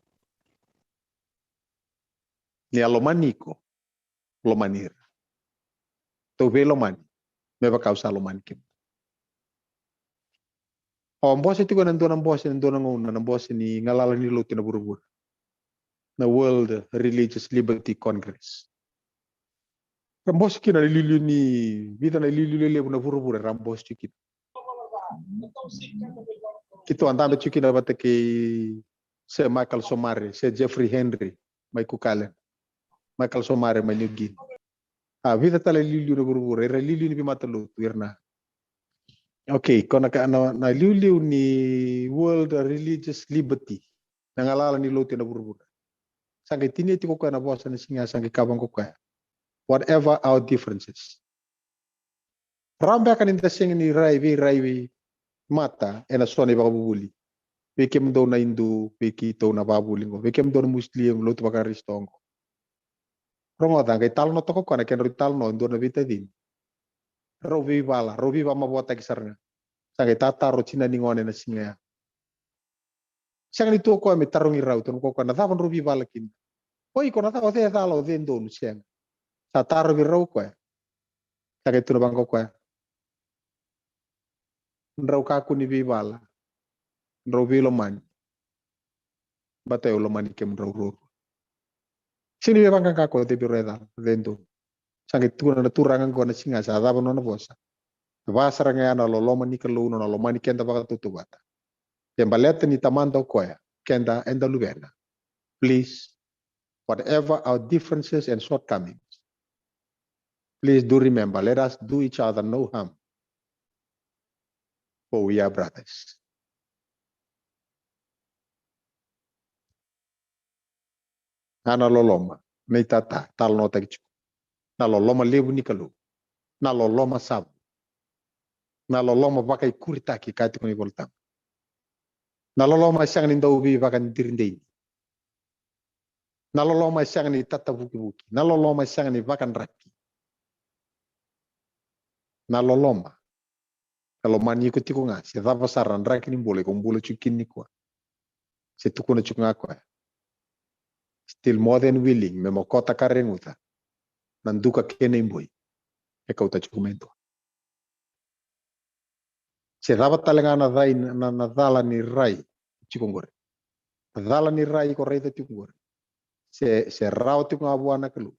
Ni alomaniko. Lomanir. To ve lomani. Meba causa lomanikim. O mbose tiko nandona mbose nandona ngona na mbose ni ngalala ni luti na burubur. Na World Religious Liberty Congress. Rambos kina liliu ni vida na liliu le na burubur rambos kina. Kito andambe kina bata ke se Michael Somare, se Jeffrey Henry, mai kukalen. Michael Somare mai nyugin. Ah vida tala liliu na burubur era liliu ni bimata lutu irna. Okay, kona ka na liliu ni World Religious Liberty. Nangalala ni luti na burubur. Sangai tini tiko kwa na bosa na singa sangai kabang ko kwa. Whatever our differences. Rambe akan inta sing ni raiwi mata ena sone babuli. Wekem do na Hindu, weki to na babuli ngo. Wekem do na Muslim lutu baka ristongo. Rongo dang kay talo no toko kwa na ken ritalo no ndo na vita din. Rovi bala mabota kisarna. Sangai tata ro china ningone na singa. Sangai to ko me tarungi rau ton ko na davan rovi bala kin. Oi ko na ta o te talo den do no siang. Sa taro virau ko. Sangai tu na bangko ko. Nrau kaku ni bibala. Nrau vilo man. Bateo lo mani kem nrau ro. Sini be bangka kako te bireda den do. Sangai tu na turangan ko na singa sa davan no na bosa. Vasaranga na lo mani kalu no lo mani kenda baka tutu bata. Tembalete ni tamando koya, kenda enda lugena. Please, whatever our differences and shortcomings, please do remember, let us do each other no harm. For we are brothers. Ana loloma, nei tata, tal no tagichu. Na loloma lebu ni kalu. Na loloma sabu. Na loloma baka ikuritaki kati kuni voltam. Naloloma siang ni ndaubi bakan dirindei. Naloloma siang ni tata buki. Naloloma siang ni bakan raki. Naloloma. Kalau mani ko tiko nga, si dava saran raki ni mbole kumbule chukin ni kwa. Si tuko na chukunga kwa. Still more than willing, me mokota karenguta. Nanduka kene imboy. Eka uta chukumento. Si dava talenga na dai na dala ni rai. Cikongore. Dala ni rai ko reita cikongore. Se rao tiku abuana kalu.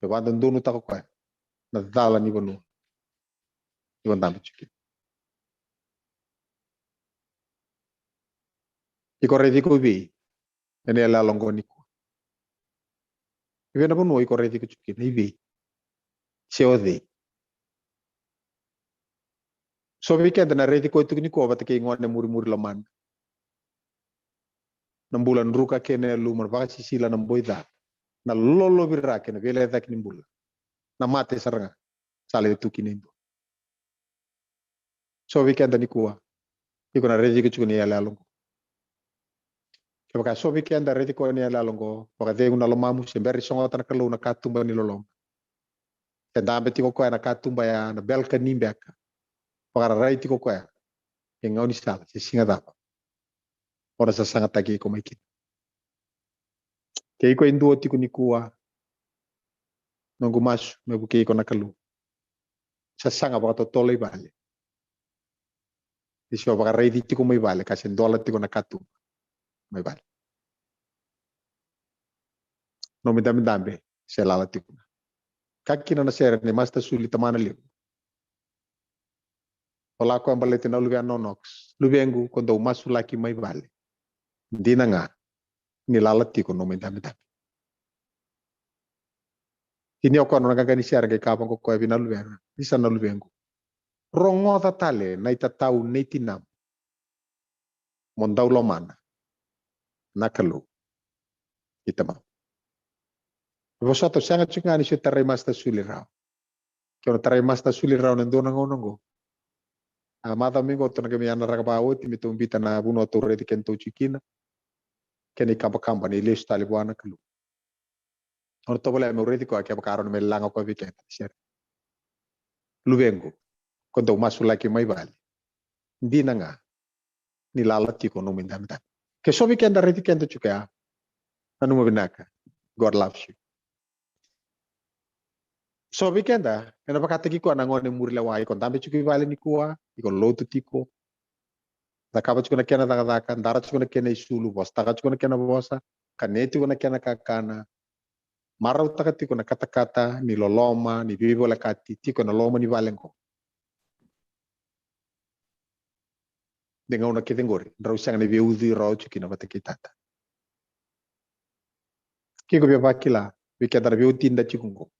Pe bandan donu tako kwa. Na dala ni bonu. Iwan tamu cikin. Iko reiti ko bi. Ene ala longo niku. Iwan na bonu iko reiti ko cikin. Ibi. Seode. So weekend na reiti ko itu niku abata ke ngone muri-muri laman. Nambulan ruka kene lumar baka sisila ng boyda na lolo birra kene vele tak nimbula na mate saranga sale tu kinendo so weekend ni kuwa iko na ready ko ni ala longo ke baka so weekend ready ko ni ala longo baka de una lomamu semberi songo tan kalu na katumba ni lolong te dambe tiko ko na katumba ya na belka nimbeka baka rai tiko ko ya ngoni sala si singa da ora sa sangat tagi ko maikit kei ko indu tiku ni kuwa nongu masu mebu kei ko nakalu sa sanga baka totole bale isio baka reidi tiku mai bale kasi dola tiku nakatu mai bale no midambe selala tiku kakina na sere ni masta suli tamana liu ola ko ambalete na luga nonox lubengu kondo masu laki mai bale dina nga nilalati ko no midambe ini ako no nagagani siya kay kapang ko kuya binalubengu isa na lubengu rongo tatale na itatau na itinam mondaw lomana nakalu itama vosato siya nga chungani siya taray masta suliraw kaya taray masta suliraw nando nangonongo mata mingo to nagamiana rakabawo timitumita na buno to redi kento chikina kani kamba ni lesu talibuana kalu ono to bole me reti ko ke bakaro me langa ko weekend ser lubengo ko do masula ki mai bali ndina nga ni lalati ko no mindamta ke so weekend reti kento chuka anu mo binaka God loves you so weekend ena bakata ki ko nangone murle wa ko tambe chuki bali ni kuwa iko lotu tiko dakaba chukuna kena daka ndara chukuna kena isulu bos taka chukuna kena bosa kaneti kuna kena kakana marau takati kuna kata-kata ni loloma ni bibo la kati tiko na loma ni valengo dengan una ketengori rau sang ni biudi rau chukina batakitata kiko bia bakila weekend ra biuti nda chikungo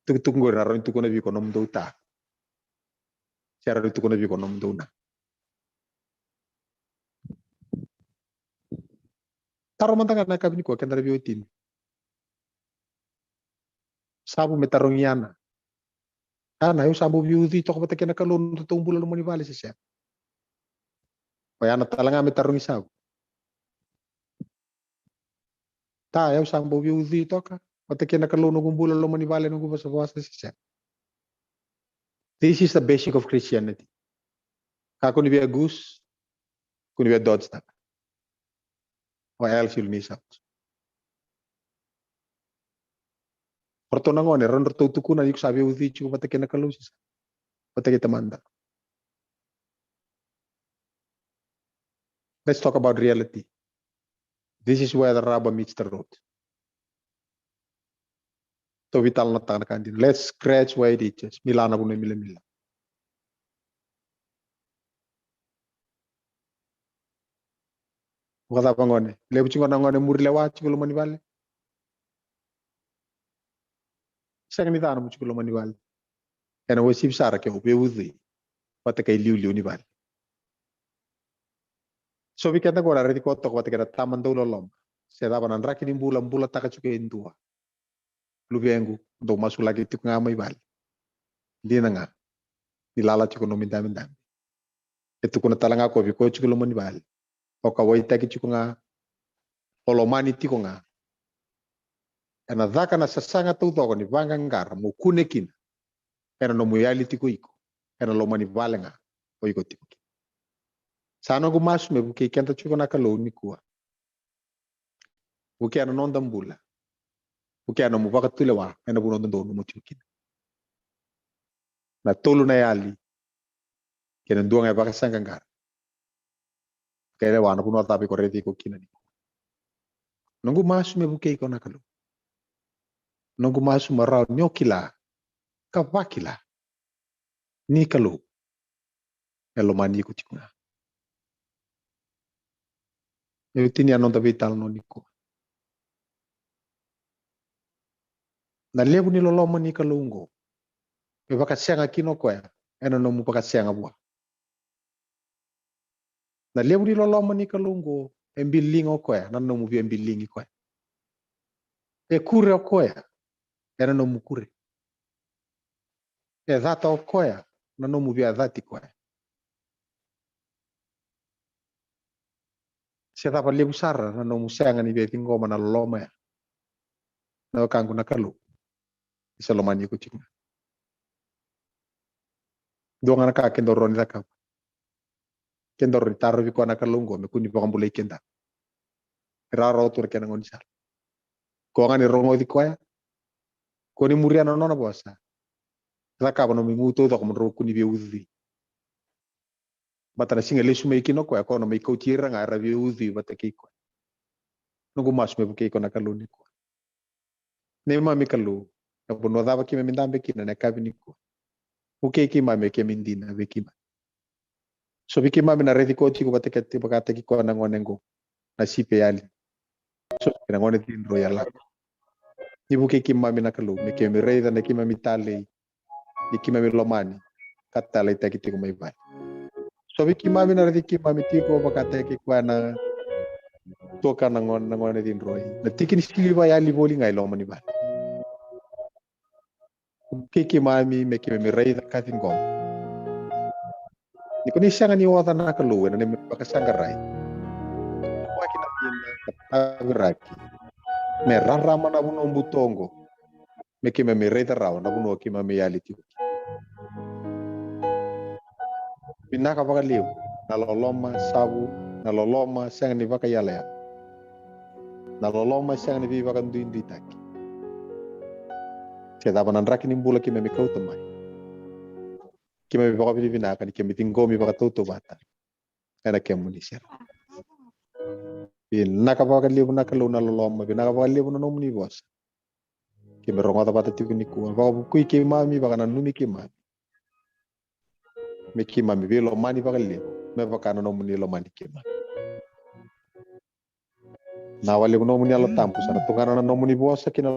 tuk ngori na ron tukuna bi ko nom douta cara tukuna bi ko nom douna taro mantanga na kabini ko kendara biutin sabu metarongiana ana eu sabu biudi to bata kena kalon to tumbula mo ni vale se oyana talanga metarongi sabu ta eu sabu biudi to ka bata kena kalon no gumbula lo mo ni vale no gubasa basa se this is the basic of Christianity ka kuni bi gus kuni bi dodge ta o else you'll miss out Porto nangone ron to tukuna yuk sabi uzi chu bata kena kalon se bata kita manda. Let's talk about reality. This is where the rubber meets the road. To vital na tangan kandin. Let's scratch where it itches. Milana pun mila. Kata apa ngone? Lebu cuma ngone muri lewat cukup mani bale. Saya ni tanah cukup mani bale. Karena wasip sara ke ubi uzi. Wata kai liu ni bale. So we kata kora reti kotok wata kata taman dulu lom. Saya tahu nan rakini bulan tak cukup indua. Lubi engu do masuk lagi tu ngamai bale. Dia nanga. Nilala cukup nominda. Itu kuna talanga ko bi ko cukup mani bale. Oka waita ki cukup nga olomani tiko nga. Ena dhaka na sasanga tu toko ni vanga ngara mo kunekin. Ena no muyali tiko iko. Ena lomani vale nga o iko tiko. Sana gu masu me buke kenta chuko na kalo ni kuwa. Buke ana nonda mbula. Buke ana mubaka tulewa ena bu nonda no mo chukin. Na tolu na yali. Kena nduanga baka sanga ngara. Kaya wana puno tabi ko reti ko kinani. Nungu masu me buke iko na kalo. Nungu masu marau nyokila. Kawakila. Ni kalo. Elo mani ko chikuna. Eu tinha nota vital no nico. Na lebu ni loloma ni kalungo. Eu baka senga kino koya. Ena no mu baka senga bua. Na lebu ni loloma ni kalungo. Embilingo koya. Na no mu bi embilingi koya. E kure o koya. Ena no mu kure. E dhata o koya. Na no mu bi adhati koya. Saya dapat lebu sara. Na no mu senga ni bi tingoma na loloma ya. Na kangu na kalu. Isa lomani ko chikuna. Doang anak kakek dorong ni takap. Kendor taruh di kona kalungo me kuni bakam bulai kenda. Raro tur kena ngoni sal. Ko ngani rongo di koya. Ko ni muriana nona bosa. Takap no minguto to komro kuni bi uzi. Batana singa lesu me kino koya ko no me ko tira ngara bi uzi bataki ko. Nungu mas me buke ko na kaluni ko. Ne mami kalu. Na bono dava ki me mindambe kina na kabini ko. Buke ki mami ke mindina bekima. So biki mami na reti ko chiko batekati bakataki ko na ngonengo na sipe yali. So na ngone tin royal. Ni buke ki mami na kalu me ke me reida na ki mami tale. Ni ki mami lomani katale takiti ko mai bai. So biki mami na reti ki mami tiko bakataki ko na toka na ngone tin roy. Na tikin skili ba yali boli ngai lomani bai. Buke ki mami me ke me reida katin gom. Ni kuni siya nga ni wata na kaluwi na ni makasanggaray. Waki na pinagkataguraki. me rarama na buno mbutongo me kima me reta rawa na buno kima me yali tiko pinaka baka liu na loloma sabu na loloma sang ni baka yala ya na loloma sang ni baka nduindi taki kita panandrak ni mbula kima me kauta mai kima me baka pinaka ni kima tinggo mi baka toto bata era kemu ni sir pinaka baka liu na kalau na loloma pinaka baka liu na nomni bos kima ronga bata tiku ni ku baka kui kima mi baka na numi kima me kima mi belo mani baka liu me baka na nomni lo mani kima na wale ko nomuni ala tampu sana tungana na nomuni bosa kina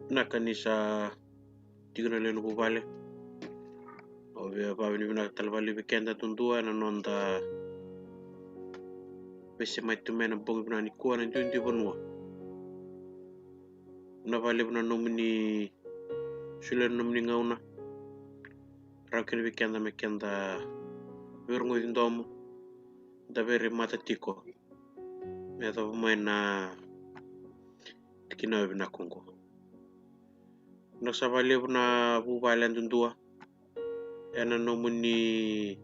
na kanisa tigna leno bubale ovia pa ni na talvali weekend tundua na nonda pese mai tumena bongi na ni kuana ndi bonua na vale na nomini sule nomini ngauna raken weekend me kenda verungo indomo da vere mata tiko me da mai na tikina na kongo na savale na bubale ndundua ena nomini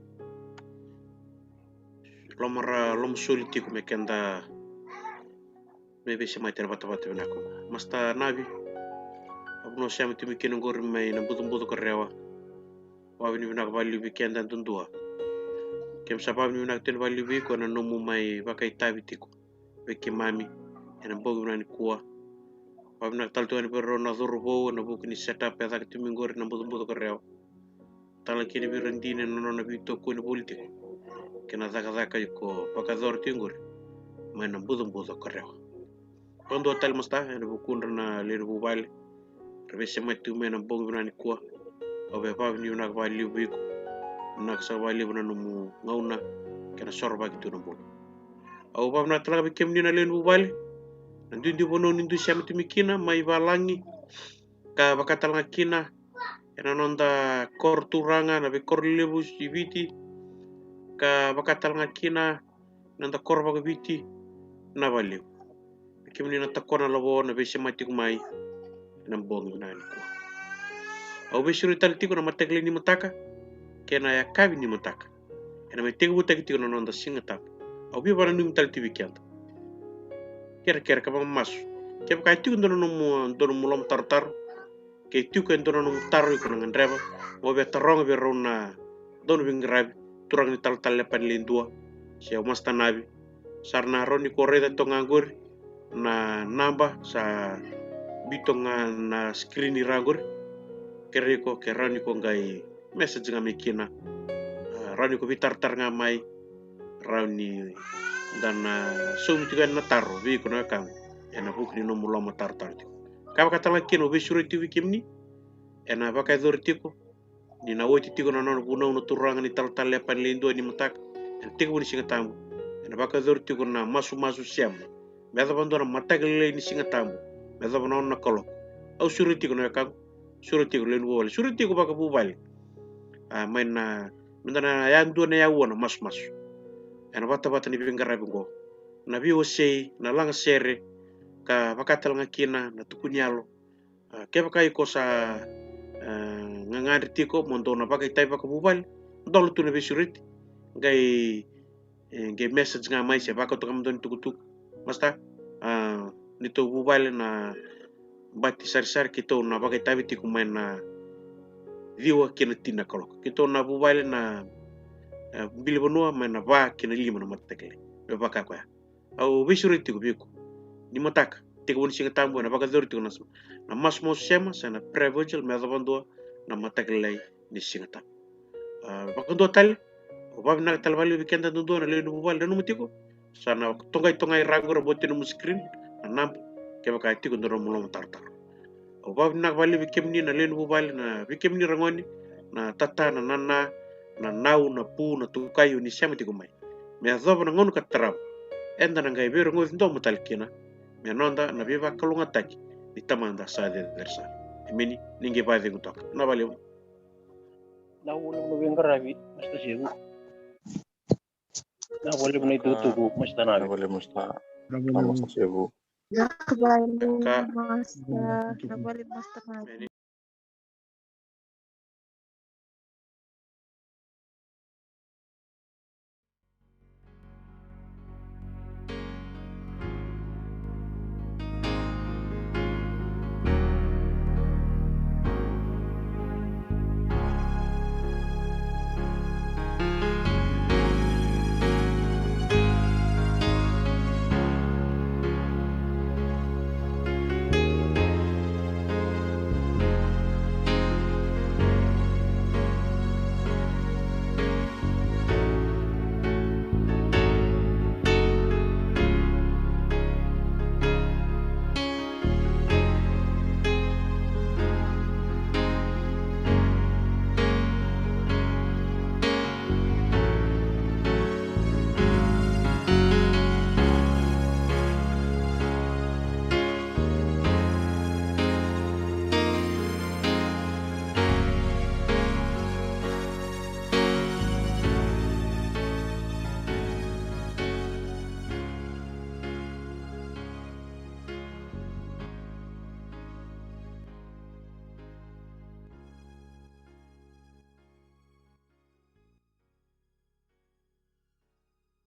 lomara lom soliti come kenda maybe se mai tervata na ko masta nabi abno siamo timi keno gor mai na budu korewa wa vini na vali weekend ndundua kem sabab ni na ten vali week ko na nomu mai bakai tabitiko beki mami ena bogu na ni kuwa wa vini talto ni perro na zorbo na buku ni setup ya tak timi gor na budu korewa tala kini birandine no na bito ko ni politiko kena zaka ko pakador tingur mana budu korewa quando tal masta ena bukun na le bubale revese matu mena bogu na ni kuwa obe pa ni una vali week na sa vali na no ngauna kena sorba gitu no bodu au pa na tala bikem ni na le bubale ndi bono nindu siam timikina mai valangi ka bakatal ngakina ena nonda kor turanga na be kor lebus ibiti ka bakatal ngakina nonda kor bagabiti na vali kimni na takona lobo na be semati kumai na bongi na ni ko au be suru tal tiko na matekle ni mataka kena ya kavi ni mataka ena me tegu tiko na nonda singata au bi bana ni tal tivikant kera ka mas ke ka tiko ndono mo lom tartar ke tiko ndono no taru ko ngan reba mo be tarong be rona don bi ngrabi turang ni tal lepan lindua se mas tanabi sarna roni ko reda to ngangor na namba sa bitonga na screen iragor kereko ke rani ko ngai message ngami kina rani ko bitar ngamai rani dan sum tiga na taro bi ko na kam ena bukni no mulo mo tartar ka ka tala kino be sureti wikimni ena baka dortiko ni na woti tiko na no buno no turanga ni tal lepan lindo ni mutak en tiko ni singa tambu ena baka dortiko na masu siam meda bandora matagle ni singa tambu meda bono na kolo au sureti ko na kam surutiku len bubal surutiku baka bubal main na mentana yan dua na yawana mas ana bata ni bingara bingo na biwo sei na langa sere ka bakatal ngakina na tukunyalo ke bakai ko sa ngangari tiko monto na bakai tai baka bubal dolo tu na bisurit ngai message nga mai se baka to kamdon tukutuk masta nito bubal na bati sar kito na bagai tabi tiko main na viwa kena tina kolok kito na bubal na bili banua main na ba kena lima na matakle be baka ko au bisurit tiko biko ni mataka tiko woni singa tambo na baka dor tiko nas na mas mo sema sana prevogel me adabando na matakle ni singa tam baka do tal bab na tal bali weekend do na le no bubal no mutiko sana tongai rangor botin mo screen anam ke baka tiko ndoro mulo tartar bab na bali weekend ni na le no bubal na weekend ni rangoni na tata na nana na nau na pu na tukayu ni sema tiko mai me adobo na ngonu katrab enda na ngai bero ngoi ndo mutal kina me nonda na beba kalunga taki ni tamanda sa de versa emini ninge ba de ngutok na bale na wala mo bingarabi basta sigo na wala mo itutugo basta na Nabali musta Bravo, sibu. Nakabali ka basta. Nakabali basta.